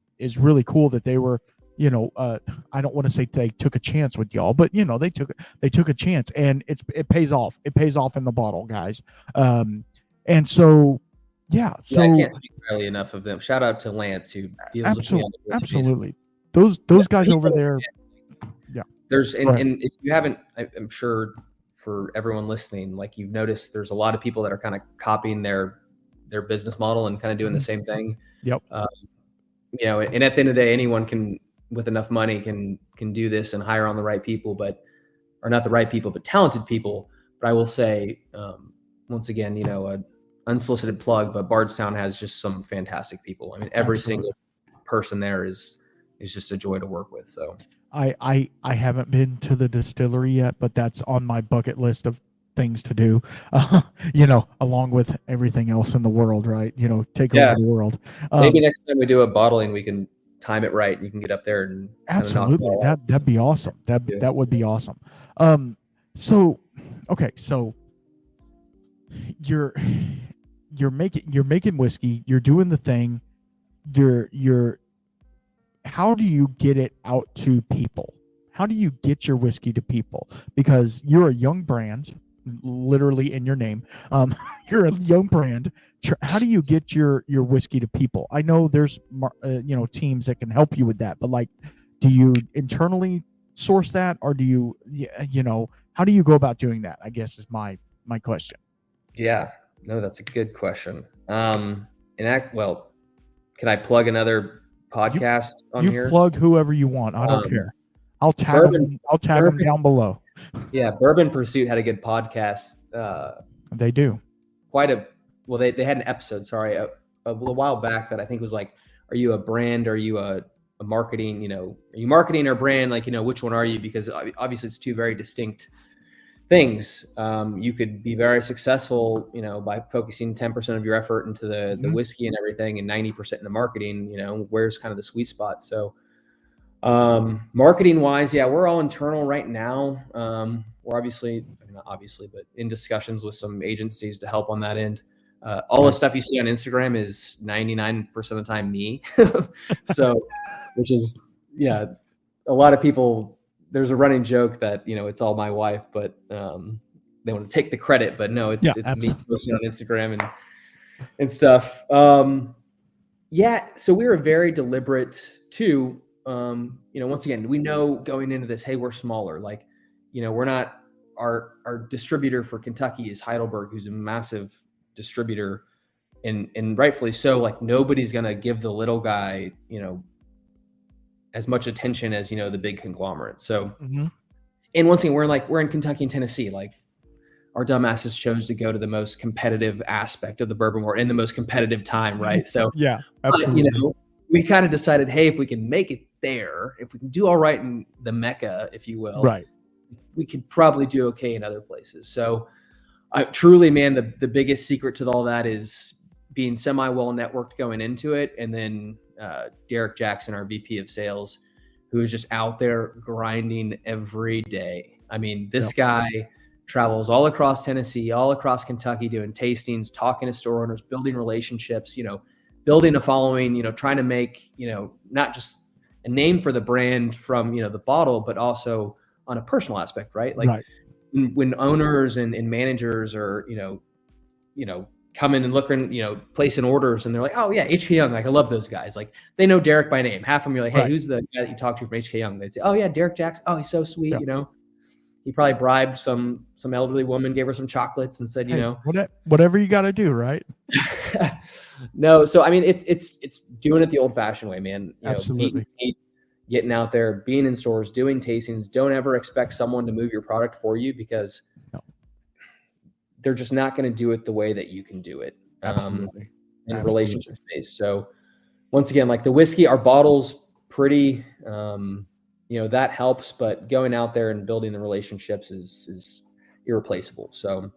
cool that they were, I don't want to say they took a chance with y'all, but they took a chance, and it pays off. It pays off in the bottle, guys. And so I can't speak highly enough of them. Shout out to Lance, who deals with me on the absolutely. Those guys over there. Yeah. There's and if you haven't, I'm sure for everyone listening, like, you've noticed there's a lot of people that are kind of copying their business model and kind of doing the same thing. Yep. And at the end of the day, anyone can, with enough money, can do this and hire on the right people, but not the right people, but talented people. But I will say, once again, an unsolicited plug, but Bardstown has just some fantastic people. I mean, every single person there is just a joy to work with. So I haven't been to the distillery yet, but that's on my bucket list of things to do, along with everything else in the world, right? Take over the world. Maybe next time we do a bottling, we can time it right and you can get up there and absolutely. That'd be awesome. That would be awesome. So you're making whiskey, you're doing the thing, you're how do you get it out to people? How do you get your whiskey to people? Because you're a young brand, literally in your name. You're a young brand. How do you get your whiskey to people? I know there's teams that can help you with that, but like, do you internally source that, or do you how do you go about doing that? I guess is my question. Yeah, no, that's a good question. Can I plug another podcast on here? You plug whoever you want. I don't care. I'll tag them down below. Yeah, Bourbon Pursuit had a good podcast. They do. They had an episode, a while back that I think was like, are you a brand? Are you a marketing? Are you marketing or brand? Like, which one are you? Because obviously it's two very distinct things. You could be very successful, by focusing 10% of your effort into the whiskey and everything, and 90% into marketing. Where's kind of the sweet spot? So, marketing wise, we're all internal right now. We're not obviously, but in discussions with some agencies to help on that end. All the stuff you see on Instagram is 99% of the time me. So, which is, a lot of people. There's a running joke that, it's all my wife, but they want to take the credit, but no, it's me posting on Instagram and stuff. So we were very deliberate too. Once again, we know going into this, hey, we're smaller. Like, we're not, our distributor for Kentucky is Heidelberg, who's a massive distributor, and rightfully so. Like, nobody's going to give the little guy, as much attention as, the big conglomerate. So, and once again, we're in Kentucky and Tennessee. Like, our dumbasses chose to go to the most competitive aspect of the bourbon war in the most competitive time, right? So, yeah, absolutely. We kind of decided, hey, if we can make it there, if we can do all right in the Mecca, if you will, right, we could probably do okay in other places. So, truly, man, the biggest secret to all that is being semi-well networked going into it, and then Derek Jackson, our VP of sales, who is just out there grinding every day. I mean, this guy travels all across Tennessee, all across Kentucky, doing tastings, talking to store owners, building relationships, building a following, trying to make, not just a name for the brand from, the bottle, but also on a personal aspect, right? Like when owners and managers are, coming and looking, placing orders, and they're like, oh yeah, HK Young. Like, I love those guys. Like, they know Derek by name. Half of them, you're like, hey, who's the guy that you talked to from HK Young? They'd say, oh yeah, Derek Jackson. Oh, he's so sweet. He probably bribed some elderly woman, gave her some chocolates, and said, whatever you got to do, right? No. So, I mean, it's doing it the old fashioned way, man. Absolutely. getting out there, being in stores, doing tastings. Don't ever expect someone to move your product for you, because they're just not going to do it the way that you can do it. Absolutely. In relationship space. So once again, like the whiskey, our bottles pretty, that helps, but going out there and building the relationships is irreplaceable. So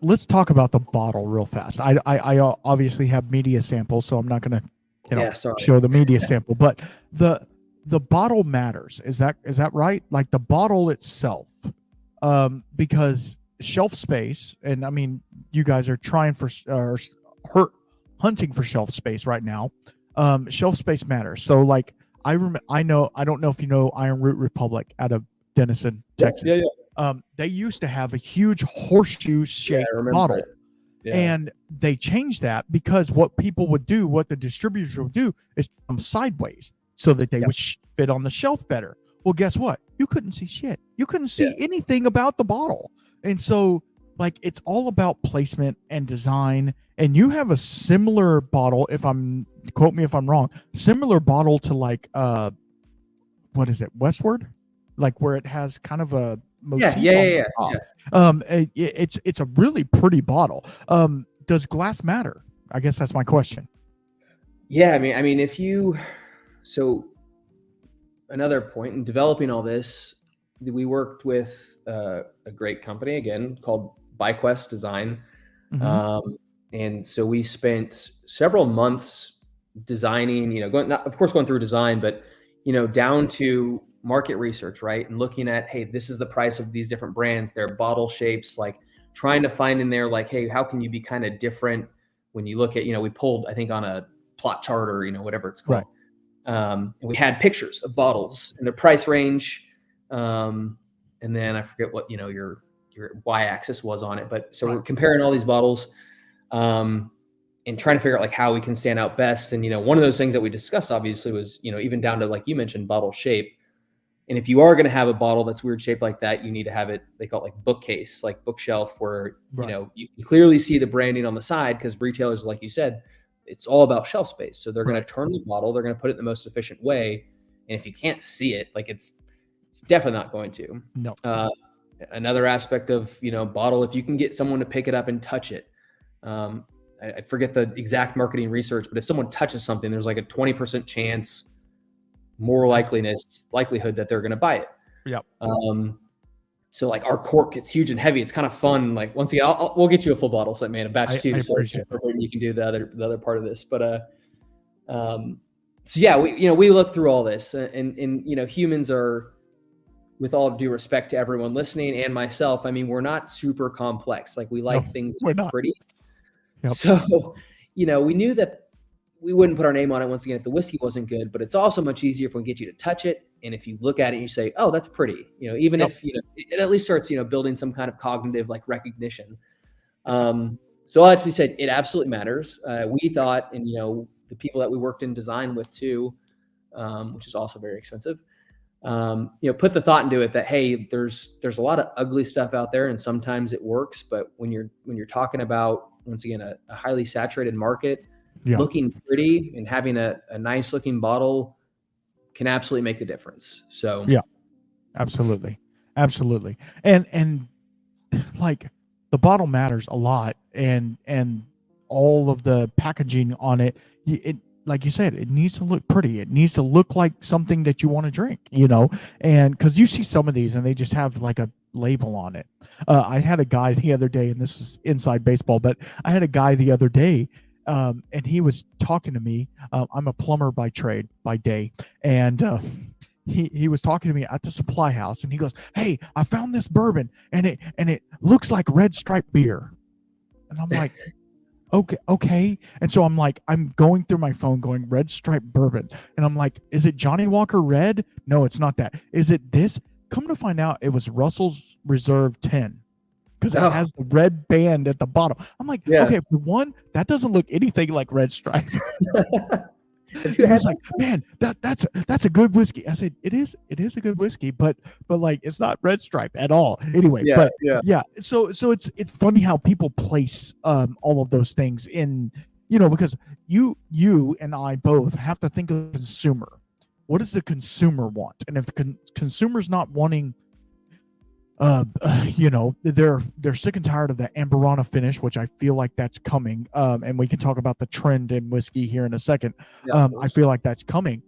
let's talk about the bottle real fast. I obviously have media samples, so I'm not going to show the media sample, but the bottle matters. Is that right? Like the bottle itself, because shelf space, and I mean, you guys are trying for hunting for shelf space right now. Shelf space matters. So like I don't know if you know Iron Root Republic out of Denison, Texas. They used to have a huge horseshoe shaped bottle. And they changed that because what the distributors would do is come sideways so that they would fit on the shelf better. Well, guess what? You couldn't see shit. You couldn't see anything about the bottle. And so like it's all about placement and design. And you have a similar bottle, quote me if I'm wrong, similar bottle to like what is it, Westward? Like where it has kind of a motif on the top. It's a really pretty bottle. Does glass matter? I guess that's my question. Yeah, I mean, so another point in developing all this, we worked with a great company again called ByQuest Design. Mm-hmm. And so we spent several months designing, going through design, but down to market research, right? And looking at, hey, this is the price of these different brands, their bottle shapes, like trying to find in there, like, hey, how can you be kind of different when you look at, we pulled, I think on a plot chart or, whatever it's called. Right. And we had pictures of bottles and their price range. And then I forget what, your y-axis was on it. But so we're comparing all these bottles and trying to figure out like how we can stand out best. And, one of those things that we discussed obviously was, even down to, like you mentioned, bottle shape. And if you are going to have a bottle that's weird shaped like that, you need to have it, they call it like bookcase, like bookshelf, where, you can clearly see the branding on the side, because retailers, like you said, it's all about shelf space. So they're going to turn the bottle, they're going to put it in the most efficient way. And if you can't see it, like it's definitely not going to. No. Another aspect of, bottle, if you can get someone to pick it up and touch it. I forget the exact marketing research, but if someone touches something, there's like a 20% chance more likelihood that they're going to buy it. Yep. So like our cork, it's huge and heavy. It's kind of fun. Like once again, we'll get you a full bottle set, man, a batch too. So you can do the other part of this. But so yeah, we look through all this, and humans are, with all due respect to everyone listening and myself, I mean, we're not super complex. Like we like things pretty. Yep. So we knew that we wouldn't put our name on it once again if the whiskey wasn't good, but it's also much easier if we get you to touch it. And if you look at it and you say, oh, that's pretty, even if, it at least starts, building some kind of cognitive like recognition. So all that to be said, it absolutely matters. We thought, and, the people that we worked in design with too, which is also very expensive, put the thought into it that, hey, there's a lot of ugly stuff out there and sometimes it works. But when you're talking about, once again, a highly saturated market, looking pretty and having a nice looking bottle can absolutely make the difference. So absolutely. And like the bottle matters a lot, and all of the packaging on it, like you said, it needs to look pretty. It needs to look like something that you want to drink, and because you see some of these and they just have like a label on it. I had a guy the other day, and this is inside baseball, but I had a guy the other day, and he was talking to me. I'm a plumber by trade, by day. And he was talking to me at the supply house, and he goes, hey, I found this bourbon, and it looks like Red Stripe beer. And I'm like, okay. And so I'm going through my phone going, Red Stripe bourbon. And I'm like, is it Johnny Walker Red? No, it's not that. Is it this? Come to find out, it was Russell's Reserve 10. Because it has the red band at the bottom. I'm like, okay, for one, that doesn't look anything like Red Stripe. He was like, man, that's a good whiskey. I said, it is a good whiskey, but like it's not Red Stripe at all. Anyway, So it's funny how people place all of those things in, because you and I both have to think of the consumer. what does the consumer want? And if the consumer's not wanting, they're sick and tired of the Amberana finish, which I feel like that's coming. And we can talk about the trend in whiskey here in a second. I feel like that's coming.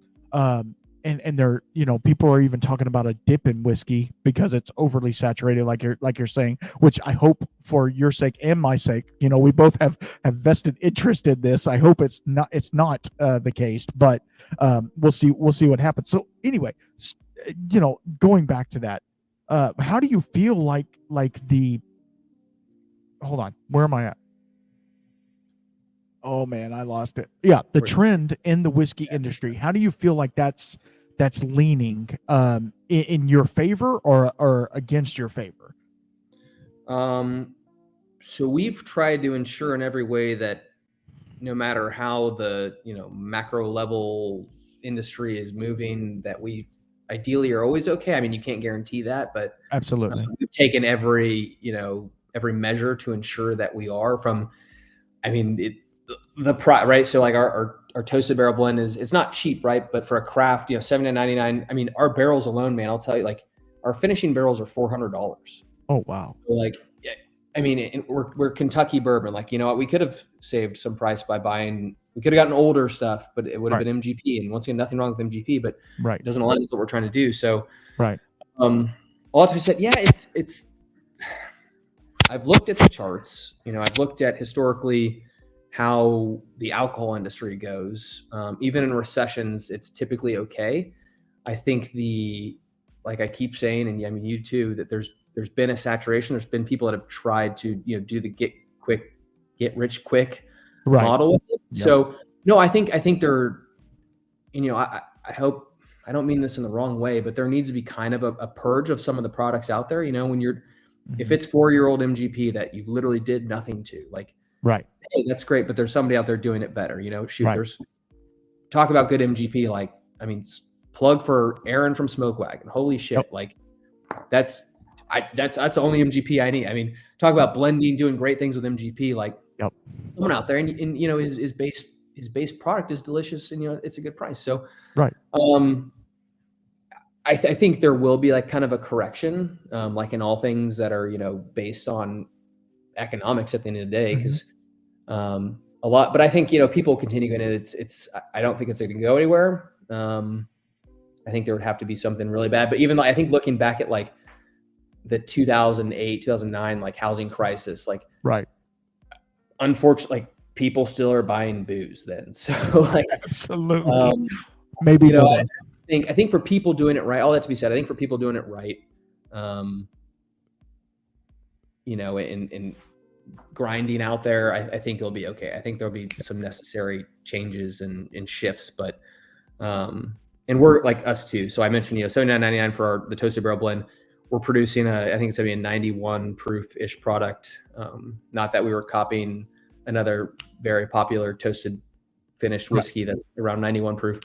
And they're, people are even talking about a dip in whiskey because it's overly saturated, like you're saying, which I hope for your sake and my sake, we both have vested interest in this. I hope it's not the case, but we'll see what happens. So anyway, going back to that, how do you feel like hold on, where am I at? Oh man, I lost it. Yeah, the trend in the whiskey industry. How do you feel like that's leaning in your favor or against your favor? So we've tried to ensure in every way that no matter how the macro level industry is moving, that we ideally are always okay. I mean, you can't guarantee that, but absolutely, we've taken every measure to ensure that we are from. I mean, the price, right? So like our toasted barrel blend it's not cheap, right? But for a craft, $79.99. I mean, our barrels alone, man, I'll tell you, like our finishing barrels are $400. Oh wow! So like, I mean, we're Kentucky bourbon. Like, we could have saved some price by buying. We could have gotten older stuff, but it would have been MGP. And once again, nothing wrong with MGP, but it doesn't align with what we're trying to do. So all to be said, yeah, it's. I've looked at the charts. I've looked at historically how the alcohol industry goes. Even in recessions, it's typically okay. I think like I keep saying, and I mean you too, that there's been a saturation. There's been people that have tried to do the get rich quick model with it. Yep. So no, I think they're, I hope, I don't mean this in the wrong way, but there needs to be kind of a purge of some of the products out there. When you're, if it's 4-year-old MGP that you literally did nothing to, like, hey, that's great, but there's somebody out there doing it better. There's talk about good MGP. Like, I mean, plug for Aaron from Smoke Wagon. Holy shit! Like, that's the only MGP I need. I mean, talk about blending, doing great things with MGP. Like, someone out there, and his base product is delicious, and it's a good price. So, I think there will be like kind of a correction, like in all things that are based on economics at the end of the day, because a lot. But I think people continue going in. It's I don't think it's going to go anywhere. I think there would have to be something really bad. But even I think looking back at like the 2008, 2009 like housing crisis, like unfortunately, like people still are buying booze then. So like absolutely, maybe I think for people doing it right, all that to be said, I think for people doing it right, in grinding out there, I think it'll be okay. I think there'll be some necessary changes and shifts, but and we're like us too. So I mentioned $79.99 for the toasted barrel blend. We're producing I think it's gonna be a 91 proof-ish product. Not that we were copying another very popular toasted finished whiskey that's around 91 proof.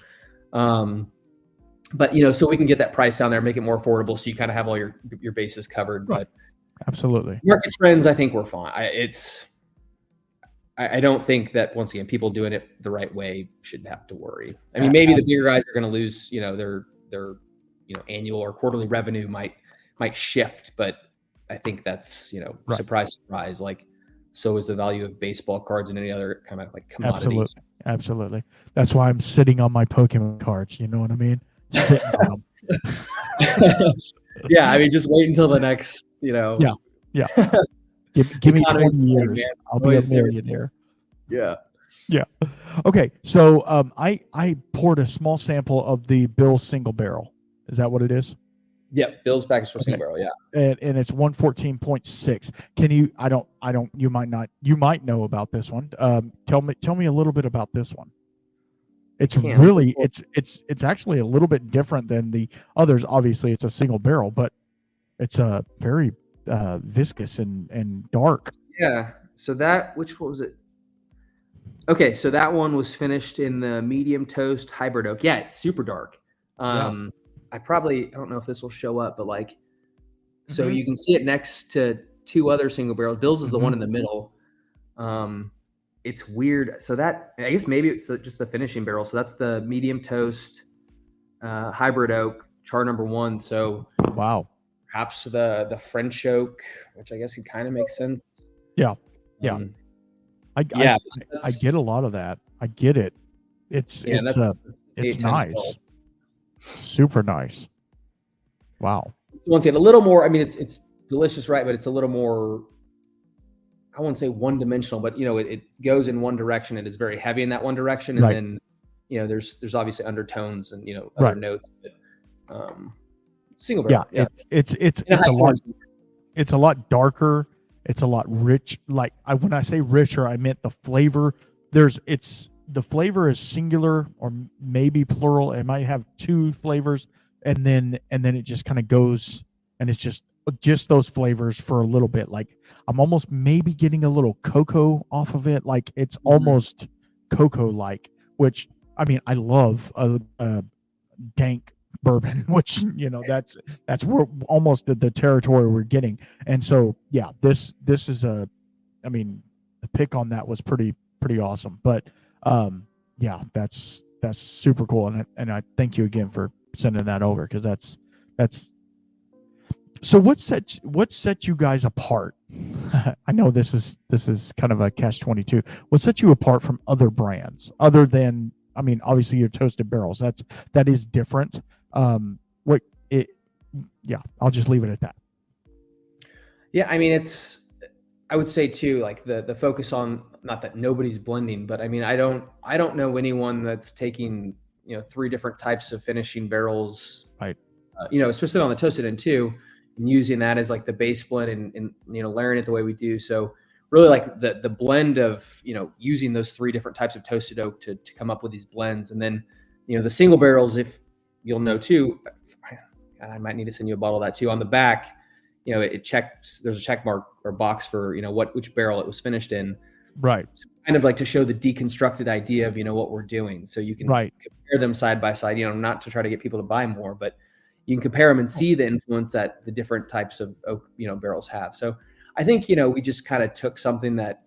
But so we can get that price down there, make it more affordable, so you kind of have all your bases covered. But absolutely, market trends, I think we're fine. I don't think that, once again, people doing it the right way shouldn't have to worry. I mean, maybe the bigger guys are going to lose, their annual or quarterly revenue might shift, but I think that's surprise. Like, so is the value of baseball cards and any other kind of like commodity. Absolutely. That's why I'm sitting on my Pokemon cards. You know what I mean? Sitting on them. Yeah, I mean, just wait until the next, Yeah. Give me 20 years. I'll be a millionaire. Yeah. Okay, so I poured a small sample of the Bill single barrel. Is that what it is? Yeah, Bill's package for single barrel. Yeah, and it's 114.6. Can you? I don't. You might not. You might know about this one. Tell me a little bit about this one. It's really it's actually a little bit different than the others. Obviously, it's a single barrel, but it's a very viscous and dark. Yeah. So which one was it? Okay, so that one was finished in the medium toast hybrid oak. Yeah, it's super dark. I don't know if this will show up, but like, so you can see it next to two other single barrels. Bill's is the one in the middle. It's weird. So that, I guess maybe it's just the finishing barrel. So that's the medium toast Hybrid Oak, Char #1. So Wow. perhaps the French oak, which I guess could kind of make sense. Yeah. Yeah. Um, I get a lot of that. I get it. It's nice. Super nice. Wow. Once again, a little more. I mean, it's delicious, right? But it's a little more. I won't say one dimensional, but it goes in one direction. It is very heavy in that one direction, and then there's obviously undertones and other notes. But, single barrel. Yeah, it's a lot darker. It's a lot rich. Like when I say richer, I meant the flavor. The flavor is singular or maybe plural. It might have two flavors, and then it just kind of goes, and it's just those flavors for a little bit. Like I'm almost maybe getting a little cocoa off of it. Like it's almost cocoa like, which I mean I love a dank bourbon, which that's where almost the territory we're getting. And so yeah, this is the pick on that was pretty awesome. But yeah, that's super cool, and I thank you again for sending that over, because that's so what set you guys apart? I know this is kind of a catch-22. What set you apart from other brands other than, I mean, obviously your toasted barrels, that is different. Yeah, I'll just leave it at that. Yeah, I mean, I would say too, like the focus on, not that nobody's blending, but I mean, I don't know anyone that's taking 3 different types of finishing barrels, right? Especially on the toasted end too, and using that as like the base blend and layering it the way we do. So really like the blend of using those 3 different types of toasted oak to come up with these blends, and then the single barrels, if you'll know too, I might need to send you a bottle of that too. On the back, it checks, there's a check mark or box for which barrel it was finished in. Right. So kind of like to show the deconstructed idea of what we're doing, so you can compare them side by side. Not to try to get people to buy more, but you can compare them and see the influence that the different types of oak barrels have. So I think we just kind of took something that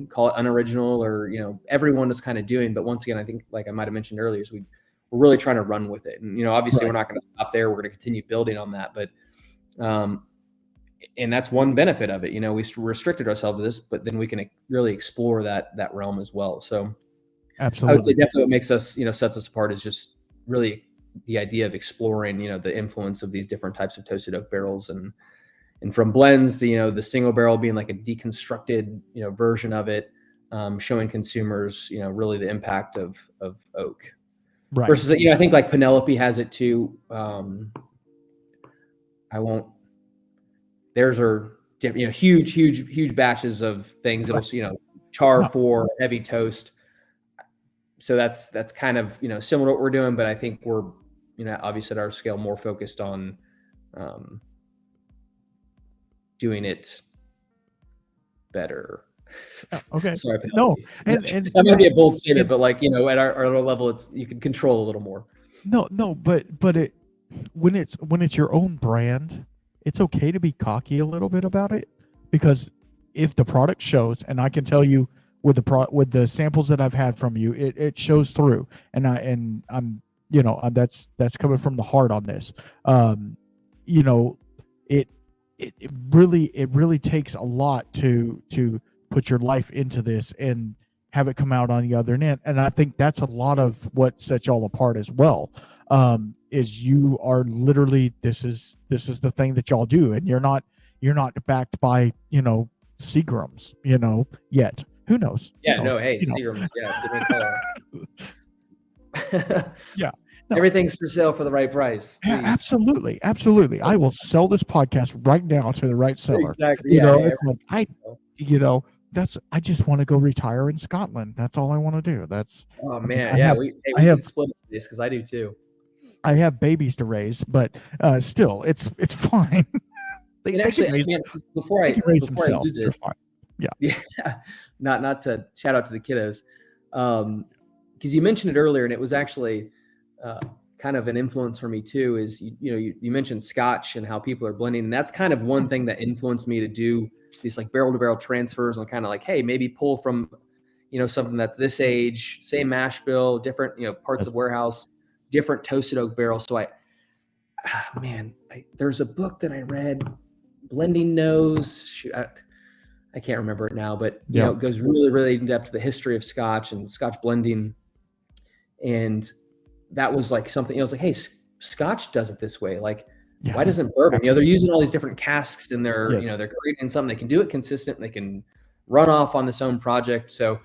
call it unoriginal, or everyone is kind of doing. But once again, I think, like I might have mentioned earlier, is we're really trying to run with it. And obviously we're not going to stop there. We're going to continue building on that. But and that's one benefit of it. We restricted ourselves to this, but then we can really explore that realm as well. So absolutely, I would say definitely what makes us, sets us apart is just really the idea of exploring, the influence of these different types of toasted oak barrels, and from blends to, the single barrel being like a deconstructed, version of it, showing consumers, really the impact of oak. Right. Versus, I think like Penelope has it too. Theirs are huge batches of things. It'll, char for heavy toast. So that's kind of, similar to what we're doing, but I think we're, obviously at our scale, more focused on doing it better. Okay. Sorry, no, and that might be a bold statement, but like, at our level, you can control a little more. No, but when it's your own brand, it's okay to be cocky a little bit about it, because if the product shows, and I can tell you with the samples that I've had from you, it shows through, and I'm that's coming from the heart on this. It really takes a lot to put your life into this and have it come out on the other end. And I think that's a lot of what sets y'all apart as well. Is you are literally, this is the thing that y'all do, and you're not backed by Seagrams yet. Who knows? Yeah, no, hey, Seagrams, yeah. Yeah. No. Everything's for sale for the right price. Yeah, absolutely. I will sell this podcast right now to the right seller. Exactly. It's like I just want to go retire in Scotland. That's all I want to do. Oh man, we have split this, because I do too. I have babies to raise, but still, it's fine. they actually, can raise, before I raise themselves. They're fine. Yeah. Not to shout out to the kiddos, because you mentioned it earlier, and it was actually kind of an influence for me too. Is you mentioned Scotch and how people are blending, and that's kind of one thing that influenced me to do these like barrel to barrel transfers, and kind of like, hey, maybe pull from something that's this age, same mash bill, different parts of warehouse, different toasted oak barrels. So there's a book that I read, Blending Nose. Shoot, I can't remember it now, but you know, it goes really, really in depth to the history of Scotch and Scotch blending. And that was like something, I was like, hey, Scotch does it this way. Like, why doesn't bourbon? You know, they're using all these different casks and they're, you know, they're creating something. They can do it consistent. They can run off on this own project. So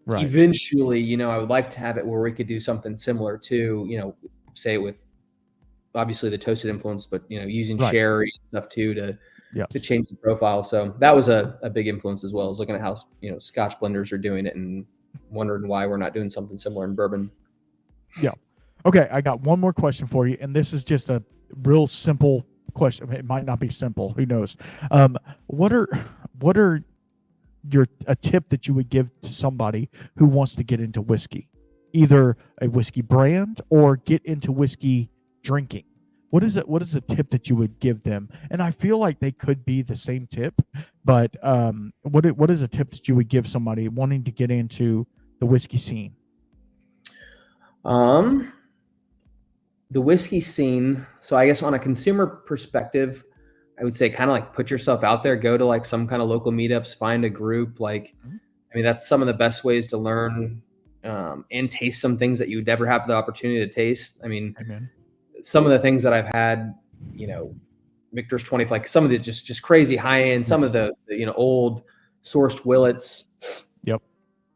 eventually, you know, I would like to have it where we could do something similar to, you know, say with obviously the toasted influence, but, you know, using sherry and stuff too to change the profile. So that was a big influence as well, as looking at how, you know, Scotch blenders are doing it and wondering why we're not doing something similar in bourbon. Yeah. Okay. I got one more question for you. And this is just a real simple question. It might not be simple. Who knows? What are a tip that you would give to somebody who wants to get into whiskey, either a whiskey brand or get into whiskey drinking? What is a tip that you would give them? And I feel like they could be the same tip, but what is a tip that you would give somebody wanting to get into the whiskey scene? The whiskey scene. So I guess on a consumer perspective, I would say kind of like put yourself out there, go to like some kind of local meetups, find a group. Like, I mean, that's some of the best ways to learn and taste some things that you would never have the opportunity to taste. I mean, some of the things that I've had, you know, Victor's 20, like some of the just crazy high end, some of the you know, old sourced Willets. You know,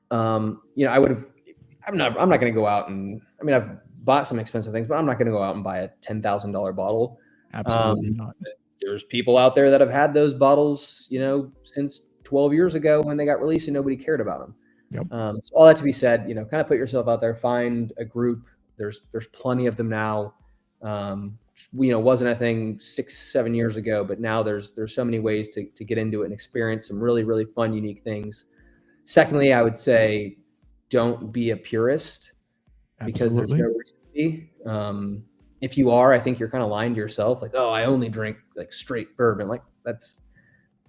I'm not going to go out and, I mean, I've bought some expensive things, but I'm not going to go out and buy a $10,000 bottle. Absolutely not. There's people out there that have had those bottles, you know, since 12 years ago when they got released and nobody cared about them. So all that to be said, you know, kind of put yourself out there, find a group. There's plenty of them now. You know, wasn't a thing 6-7 years ago, but now there's so many ways to get into it and experience some really, really fun, unique things. Secondly, I would say don't be a purist, because there's no reason to be. If you are, I think you're kind of lying to yourself. Like, oh, I only drink like straight bourbon. Like, that's,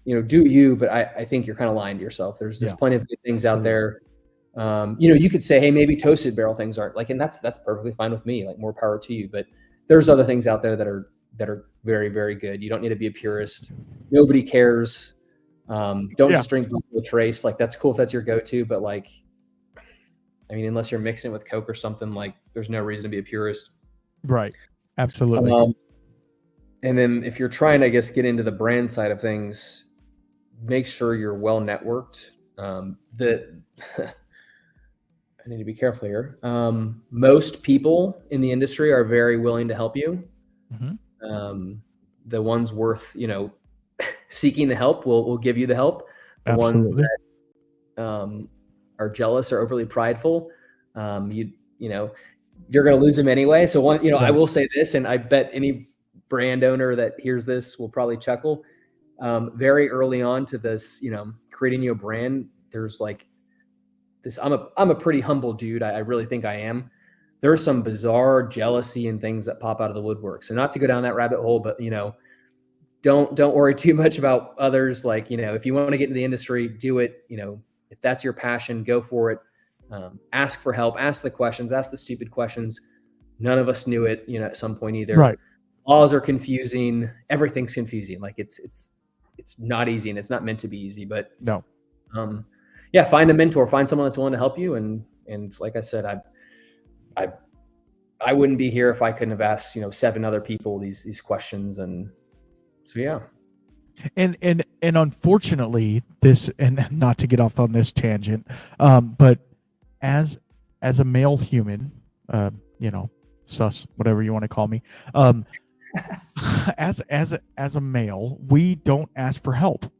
you know, do you, but I think you're kind of lying to yourself. There's plenty of good things out there. You know, you could say, hey, maybe toasted barrel things aren't like, and that's perfectly fine with me. Like, more power to you. But there's other things out there that are very, very good. You don't need to be a purist. Nobody cares. Don't just drink the Trace. Like, that's cool if that's your go-to, but like, I mean, unless you're mixing it with Coke or something, like, there's no reason to be a purist. Right. Absolutely. And then if you're trying to, I guess, get into the brand side of things, make sure you're well networked. I need to be careful here. Most people in the industry are very willing to help you. The ones worth, you know, seeking the help will give you the help. The ones that are jealous or overly prideful, you know, you're going to lose them anyway. So one, you know, I will say this, and I bet any brand owner that hears this will probably chuckle. Very early on to this, you know, creating your brand, there's like this, I'm a pretty humble dude. I really think I am. There's some bizarre jealousy and things that pop out of the woodwork. So not to go down that rabbit hole, but, you know, don't worry too much about others. Like, you know, if you want to get into the industry, do it. You know, if that's your passion, go for it. Ask for help, ask the questions, ask the stupid questions. None of us knew it, you know, at some point either. Right. Laws are confusing. Everything's confusing. Like, it's not easy, and it's not meant to be easy, but find a mentor, find someone that's willing to help you. And like I said, I wouldn't be here if I couldn't have asked, you know, 7 other people these questions. And so, yeah. And unfortunately, this, and not to get off on this tangent, but as a male human, you know, sus, whatever you want to call me, as a male, we don't ask for help.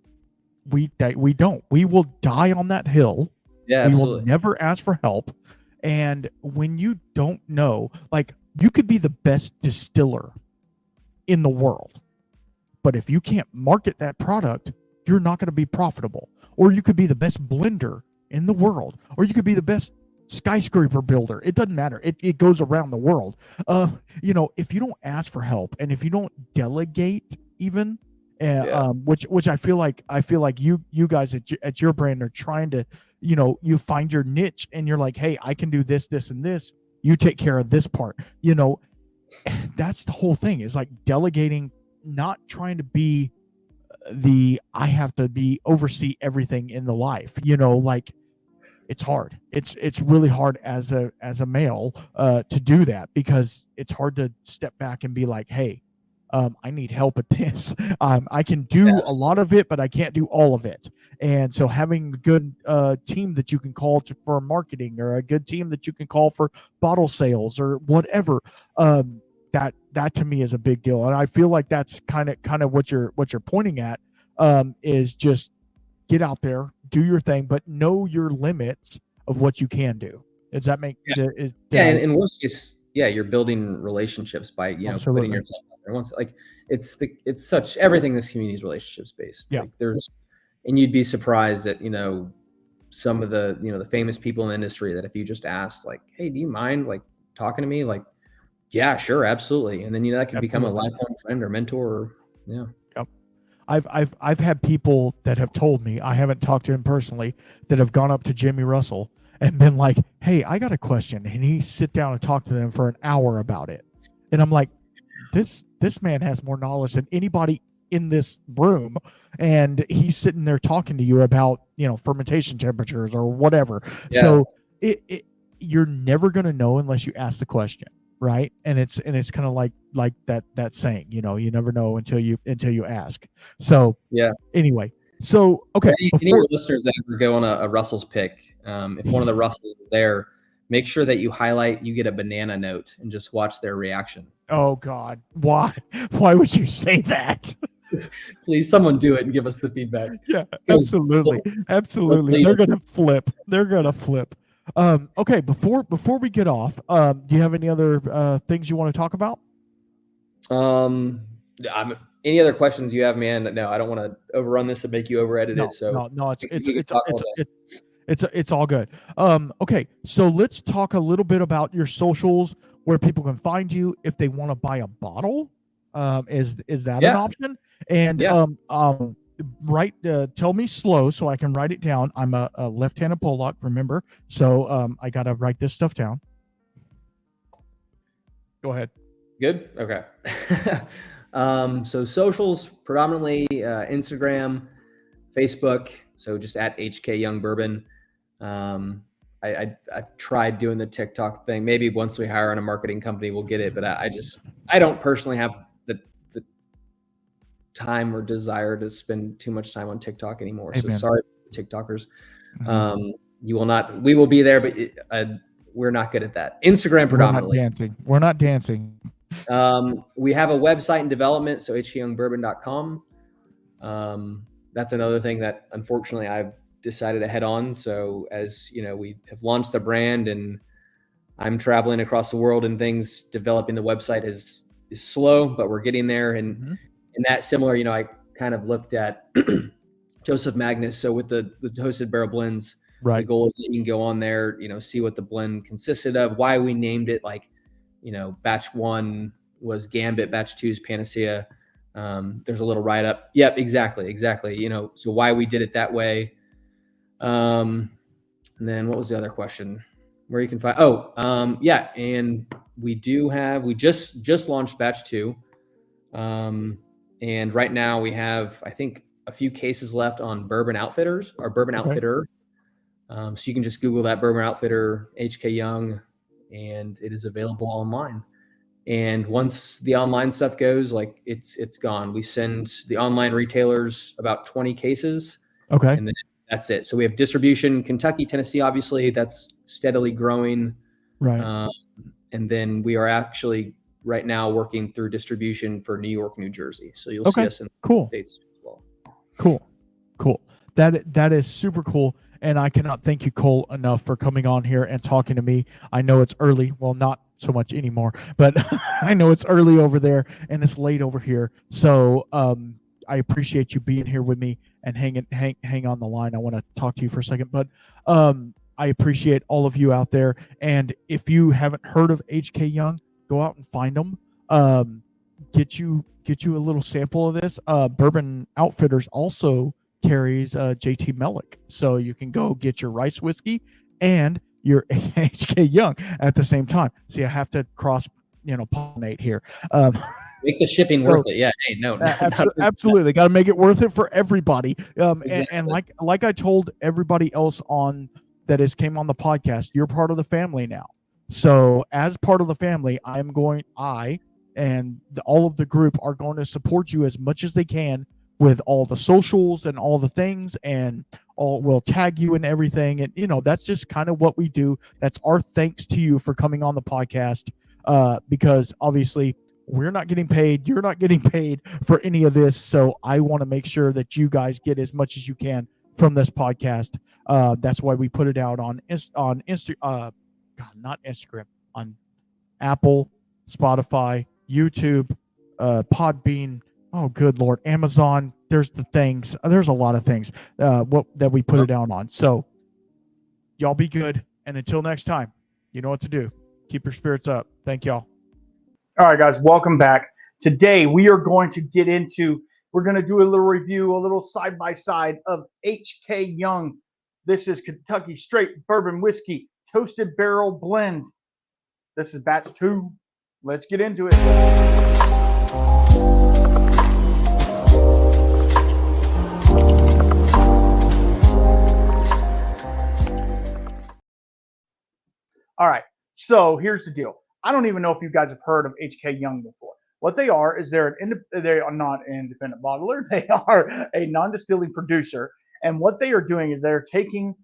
We don't. We will die on that hill. Yeah, we absolutely. will never ask for help. And when you don't know, like, you could be the best distiller in the world, but if you can't market that product, you're not going to be profitable. Or you could be the best blender in the world, or you could be the best skyscraper builder. It doesn't matter. It goes around the world. You know, if you don't ask for help, and if you don't delegate even, which I feel like you guys at your brand are trying to, you know, you find your niche and you're like, hey, I can do this, this, and this. You take care of this part. That's the whole thing, is like delegating, not trying to be I have to oversee everything in the life, like it's hard. It's really hard as a male to do that, because it's hard to step back and be like, hey, I need help at this. I can do a lot of it, but I can't do all of it. And so having a good team that you can call for marketing, or a good team that you can call for bottle sales or whatever, that to me is a big deal. And I feel like that's kind of what you're pointing at, is just get out there, do your thing, but know your limits of what you can do. Does that make in worst case, you're building relationships by putting yourself out there. Once, like, it's such, everything in this community is relationships based. Like, and you'd be surprised at some of the the famous people in the industry, that if you just asked, like, hey, do you mind like talking to me, like, yeah, sure, absolutely, and then that can become a lifelong friend or mentor. I've had people that have told me, I haven't talked to him personally, that have gone up to Jimmy Russell and been like, hey, I got a question, and he sit down and talk to them for an hour about it. And I'm like, this man has more knowledge than anybody in this room, and he's sitting there talking to you about fermentation temperatures or whatever. So you're never going to know unless you ask the question, right? And it's kind of like that saying, you never know until you ask. So anyway, so okay, any of your listeners that ever go on a Russell's pick, if one of the Russells is there, make sure that you get a banana note and just watch their reaction. Oh God, why would you say that? Please, someone do it and give us the feedback. Yeah, absolutely. They're gonna flip. Okay, before we get off, do you have any other things you want to talk about? Any other questions you have, man? No, I don't want to overrun this and make you over-edit it. So no, it's all good. Okay, so let's talk a little bit about your socials, where people can find you if they want to buy a bottle. Is that an option? And tell me slow so I can write it down. I'm a left-handed Pollock, remember? So I gotta write this stuff down. Go ahead. Good. Okay. So socials, predominantly Instagram, Facebook. So just at HK Young Bourbon. I tried doing the TikTok thing. Maybe once we hire on a marketing company, we'll get it. But I don't personally have the time or desire to spend too much time on TikTok anymore. Amen. So sorry, TikTokers. Mm-hmm. We will be there, but we're not good at that. Instagram predominantly. We're not dancing. We have a website in development, so hkyoungbourbon.com. That's another thing that unfortunately I've decided to head on. So as we have launched the brand and I'm traveling across the world and things, developing the website is slow, but we're getting there. And in that similar, I kind of looked at Joseph Magnus. So with the toasted barrel blends, the goal is that you can go on there, see what the blend consisted of, why we named it, like, batch 1 was Gambit, batch 2 is Panacea. There's a little write-up. Yep, exactly. So why we did it that way. And then what was the other question? Where you can find, and we just launched batch 2. And right now we have, I think, a few cases left on Bourbon Outfitters or Bourbon Outfitter. So you can just Google that, Bourbon Outfitter, HK Young, and it is available online. And once the online stuff goes, like it's gone. We send the online retailers about 20 cases. Okay. And then that's it. So we have distribution, Kentucky, Tennessee, obviously that's steadily growing. Right. And then we are actually right now working through distribution for New York, New Jersey. So you'll see us in the States as well. Cool. That is super cool. And I cannot thank you, Cole, enough for coming on here and talking to me. I know it's early. Well, not so much anymore, but I know it's early over there and it's late over here. So I appreciate you being here with me and hang on the line. I want to talk to you for a second, but I appreciate all of you out there. And if you haven't heard of HK Young, go out and find them. Get you a little sample of this. Bourbon Outfitters also carries JT Mellick, so you can go get your rice whiskey and you're HK Young at the same time. See, I have to cross, pollinate here. Make the shipping So worth it. Yeah. Hey, no, absolutely, got to make it worth it for everybody. exactly. And like I told everybody else on that has came on the podcast, you're part of the family now. So as part of the family, I and all of the group are going to support you as much as they can with all the socials and all the things, and we'll tag you and everything. And that's just kind of what we do. That's our thanks to you for coming on the podcast, because obviously we're not getting paid, you're not getting paid for any of this. So I want to make sure that you guys get as much as you can from this podcast. That's why we put it out on not Instagram, on Apple, Spotify, YouTube, Podbean. Oh, good Lord, Amazon. There's the things. There's a lot of things that we put it out on. So y'all be good, and until next time, you know what to do. Keep your spirits up. Thank y'all. All right, guys, welcome back. Today we are going to we're going to do a little review, a little side-by-side of HK Young. This is Kentucky Straight Bourbon Whiskey Toasted Barrel Blend. This is batch 2. Let's get into it. All right, so here's the deal. I don't even know if you guys have heard of HK Young before. What they are is they are not an independent bottler. They are a non-distilling producer. And what they are doing is they're taking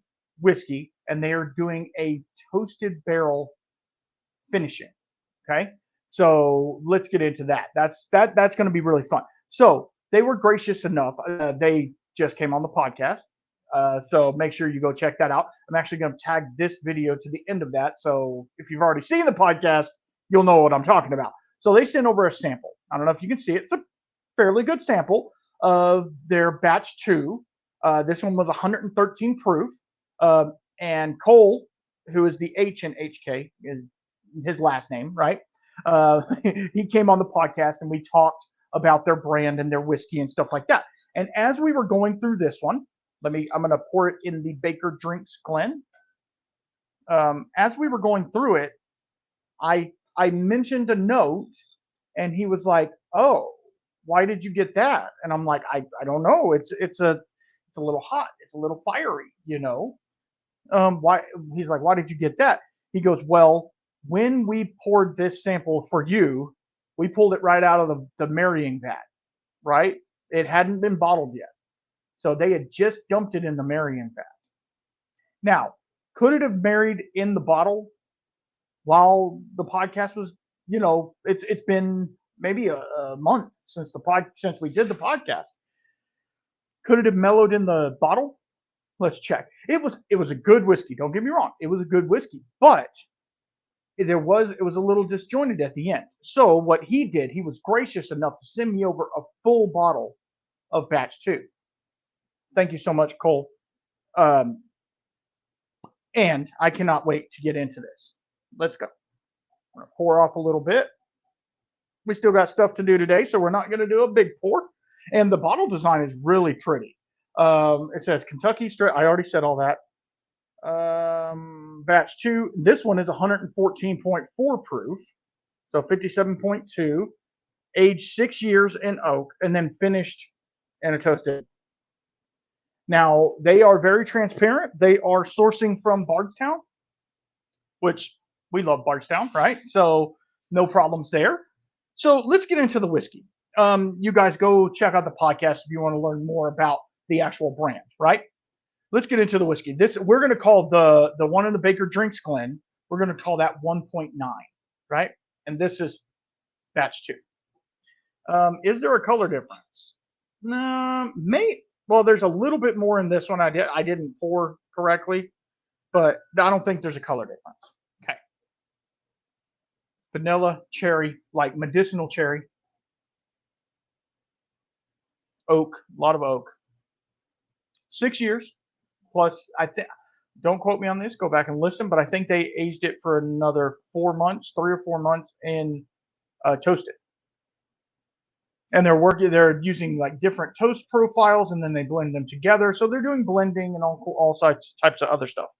whiskey and they are doing a toasted barrel finishing. Okay. So let's get into that. That's going to be really fun. So they were gracious enough. They just came on the podcast. So make sure you go check that out. I'm actually going to tag this video to the end of that. So if you've already seen the podcast, you'll know what I'm talking about. So they sent over a sample. I don't know if you can see it. It's a fairly good sample of their batch 2. This one was 113 proof. And Cole, who is the H in HK, is his last name, right? He came on the podcast and we talked about their brand and their whiskey and stuff like that. And as we were going through this one, I'm going to pour it in the Baker Drinks Glen. As we were going through it, I mentioned a note, and he was like, "Oh, why did you get that?" And I'm like, "I don't know. It's a little hot. It's a little fiery, Why?" He's like, "Why did you get that?" He goes, "Well, when we poured this sample for you, we pulled it right out of the marrying vat, right? It hadn't been bottled yet. So they had just dumped it in the marrying vat. Now, could it have married in the bottle while the podcast was, it's been maybe a month since we did the podcast. Could it have mellowed in the bottle? Let's check. It was a good whiskey. Don't get me wrong. It was a good whiskey, but it was a little disjointed at the end. So what he did, he was gracious enough to send me over a full bottle of batch 2. Thank you so much, Cole. And I cannot wait to get into this. Let's go. I'm going to pour off a little bit. We still got stuff to do today, so we're not going to do a big pour. And the bottle design is really pretty. It says Kentucky Straight. I already said all that. Batch 2. This one is 114.4 proof. So 57.2. Aged 6 years in oak and then finished in a toasted. Now, they are very transparent. They are sourcing from Bardstown, which we love Bardstown, right? So no problems there. So let's get into the whiskey. You guys go check out the podcast if you want to learn more about the actual brand, right? Let's get into the whiskey. We're going to call the one in the Baker Drinks Glen, we're going to call that 1.9, right? And this is batch 2. Is there a color difference? No, well, there's a little bit more in this one. I didn't pour correctly, but I don't think there's a color difference. Okay. Vanilla, cherry, like medicinal cherry. Oak, a lot of oak. 6 years plus, I think, don't quote me on this, go back and listen, but I think they aged it for another 4 months, 3 or 4 months in toasted. And they're using like different toast profiles and then they blend them together. So they're doing blending and all types of other stuff.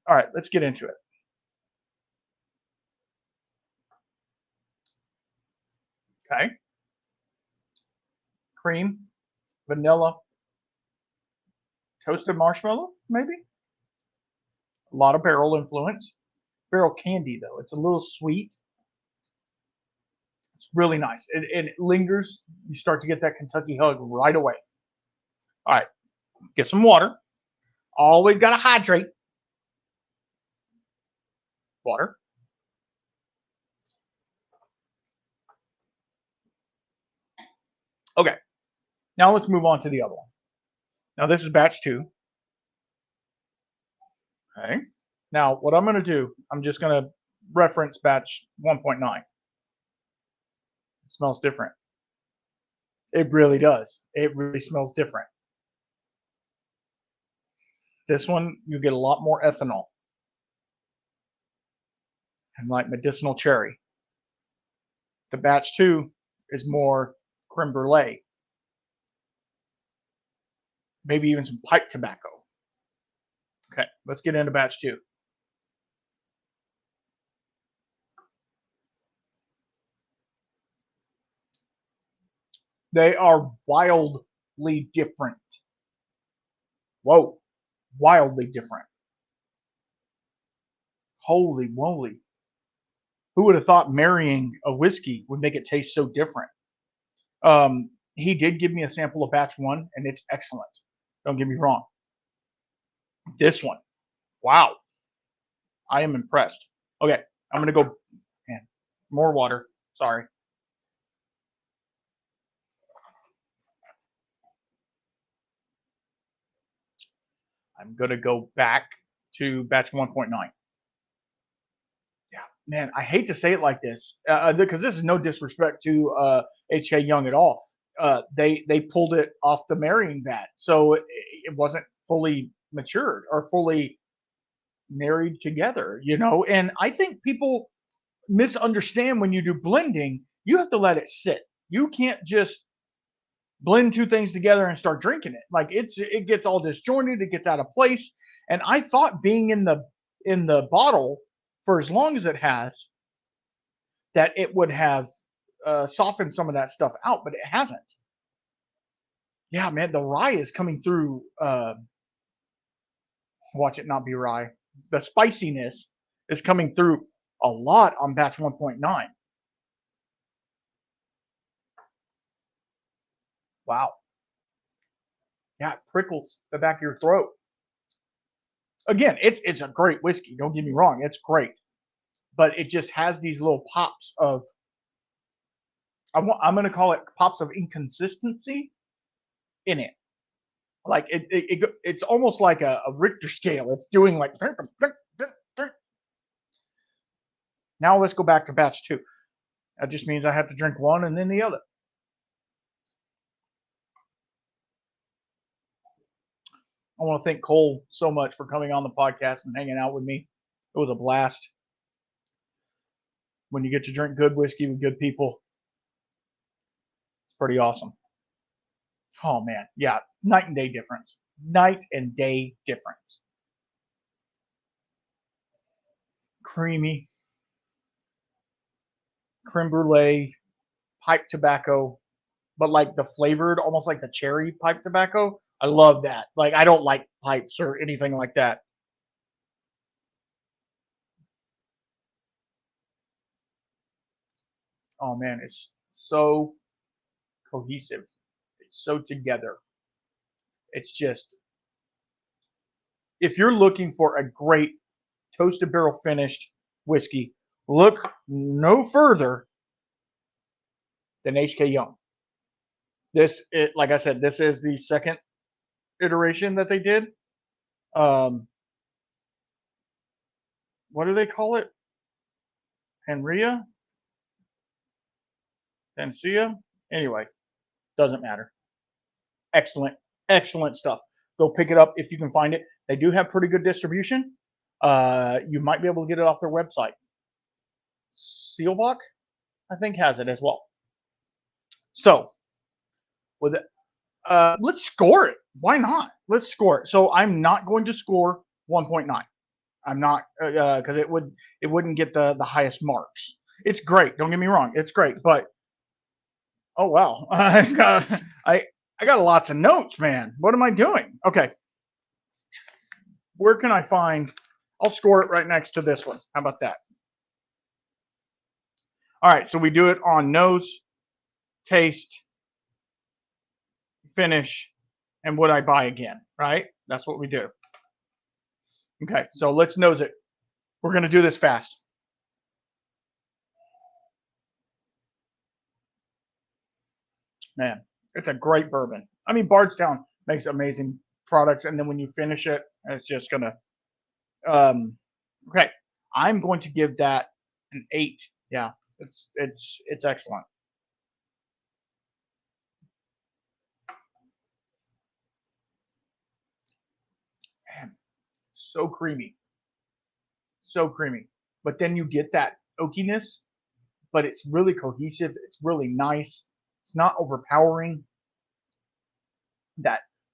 All right, let's get into it. Okay. Cream, vanilla, toasted marshmallow, maybe. A lot of barrel influence. Barrel candy, though. It's a little sweet. It's really nice. It lingers. You start to get that Kentucky hug right away. All right. Get some water. Always got to hydrate. Water. Okay. Now let's move on to the other one. Now this is batch 2. Okay. Now what I'm going to do, I'm just going to reference batch 1.9. It smells different. It really does. It really smells different. This one, you get a lot more ethanol and like medicinal cherry. The batch 2 is more creme brulee. Maybe even some pipe tobacco. Okay, let's get into batch 2. They are wildly different. Whoa, wildly different. Holy moly. Who would have thought marrying a whiskey would make it taste so different? He did give me a sample of batch 1, and it's excellent. Don't get me wrong. This one, wow. I am impressed. Okay, I'm going to go, man, more water. Sorry. I'm going to go back to batch 1.9. Yeah, man, I hate to say it like this because this is no disrespect to HK Young at all. They pulled it off the marrying vat, so it wasn't fully matured or fully married together, you know. And I think people misunderstand when you do blending, you have to let it sit. You can't just blend two things together and start drinking it. Like it gets all disjointed, it gets out of place. And I thought being in the bottle for as long as it has, that it would have softened some of that stuff out, but it hasn't. Yeah, man, the rye is coming through. Watch it not be rye. The spiciness is coming through a lot on batch 1.9. Wow. Yeah, it prickles the back of your throat. Again, it's a great whiskey. Don't get me wrong. It's great. But it just has these little pops of, I'm going to call it pops of inconsistency in it. Like it's almost like a Richter scale. It's doing like. Now let's go back to batch 2. That just means I have to drink one and then the other. I want to thank Cole so much for coming on the podcast and hanging out with me. It was a blast. When you get to drink good whiskey with good people, it's pretty awesome. Oh, man. Yeah. Night and day difference. Night and day difference. Creamy. Creme brulee. Pipe tobacco. But like the flavored, almost like the cherry pipe tobacco. I love that. Like, I don't like pipes or anything like that. Oh, man. It's so cohesive. It's so together. It's just, if you're looking for a great toasted barrel finished whiskey, look no further than HK Young. Like I said, this is the second iteration that they did. What do they call it? Panacea? Anyway, doesn't matter. Excellent, excellent stuff. Go pick it up if you can find it. They do have pretty good distribution. You might be able to get it off their website. Seelbach, I think, has it as well. So, with it, let's score it. Why not? Let's score it. So I'm not going to score 1.9. I'm not because it wouldn't get the highest marks. It's great. Don't get me wrong. It's great, but oh wow, I got lots of notes, man. What am I doing? Okay, where can I find? I'll score it right next to this one. How about that? All right, so we do it on nose, taste, finish, and would I buy again, right? That's what we do. Okay, so let's nose it. We're going to do this fast. Man, it's a great bourbon. I mean, Bardstown makes amazing products, and then when you finish it, it's just going to... okay, I'm going to give that an 8. Yeah, it's excellent. Man, so creamy. So creamy. But then you get that oakiness, but it's really cohesive. It's really nice. It's not overpowering.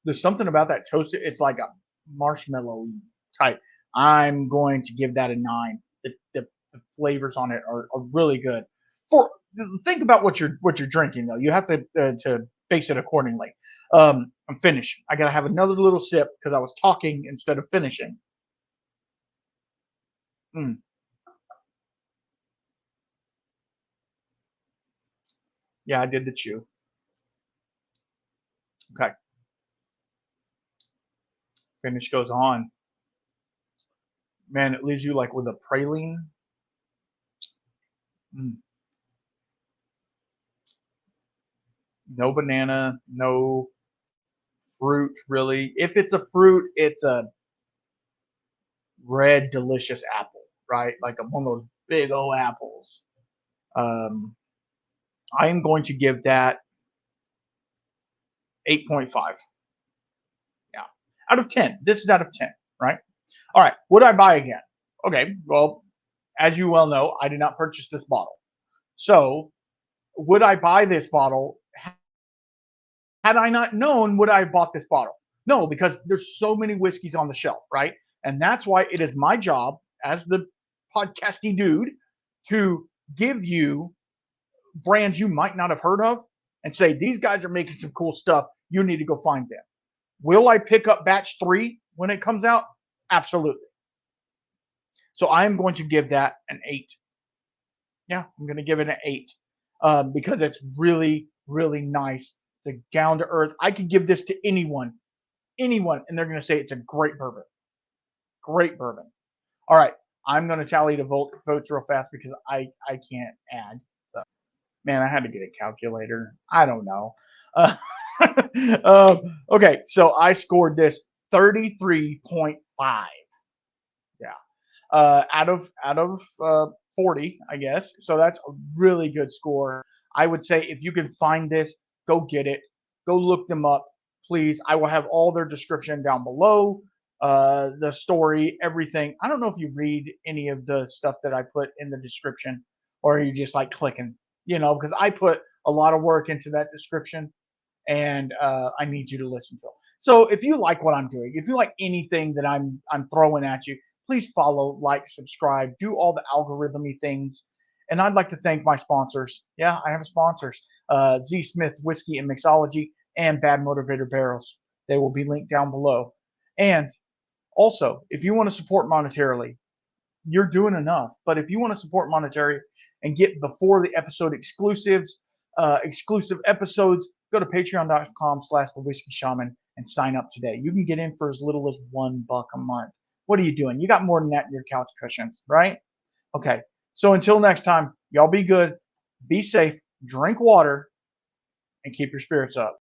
There's something about that toasted. It's like a marshmallow type. I'm going to give that a 9. The flavors on it are really good. Think about what you're drinking though. You have to base it accordingly. I'm finished. I gotta have another little sip because I was talking instead of finishing. Yeah, I did the chew. Okay. Finish goes on. Man, it leaves you like with a praline. No banana, no fruit really. If it's a fruit, it's a red delicious apple, right? Like one of those big old apples. I am going to give that 8.5. Yeah. Out of 10. This is out of 10, right? All right. Would I buy again? Okay. Well, as you well know, I did not purchase this bottle. So, would I buy this bottle? Had I not known, would I have bought this bottle? No, because there's so many whiskeys on the shelf, right? And that's why it is my job as the podcasting dude to give you brands you might not have heard of and say, these guys are making some cool stuff. You need to go find them. Will I pick up batch 3 when it comes out? Absolutely. So I'm going to give that an 8. Yeah, I'm going to give it an 8 because it's really, really nice. It's a down to earth. I could give this to anyone, and they're going to say it's a great bourbon. Great bourbon. All right, I'm going to tally the votes real fast because I can't add. So, man, I had to get a calculator. I don't know. Okay, so I scored this 33.5. Yeah, out of 40, I guess. So that's a really good score. I would say if you can find this, go get it. Go look them up, please. I will have all their description down below. The story, everything. I don't know if you read any of the stuff that I put in the description, or are you just like clicking, because I put a lot of work into that description, and I need you to listen to it. So if you like what I'm doing, if you like anything that I'm throwing at you, please follow, like, subscribe, do all the algorithmy things. And I'd like to thank my sponsors. Yeah, I have sponsors. Z Smith Whiskey and Mixology and Bad Motivator Barrels. They will be linked down below. And also, if you want to support monetarily, you're doing enough. But if you want to support monetary and get before the episode exclusive episodes, go to patreon.com/thewhiskeyshaman and sign up today. You can get in for as little as $1 a month. What are you doing? You got more than that in your couch cushions, right? Okay. So until next time, y'all be good, be safe, drink water, and keep your spirits up.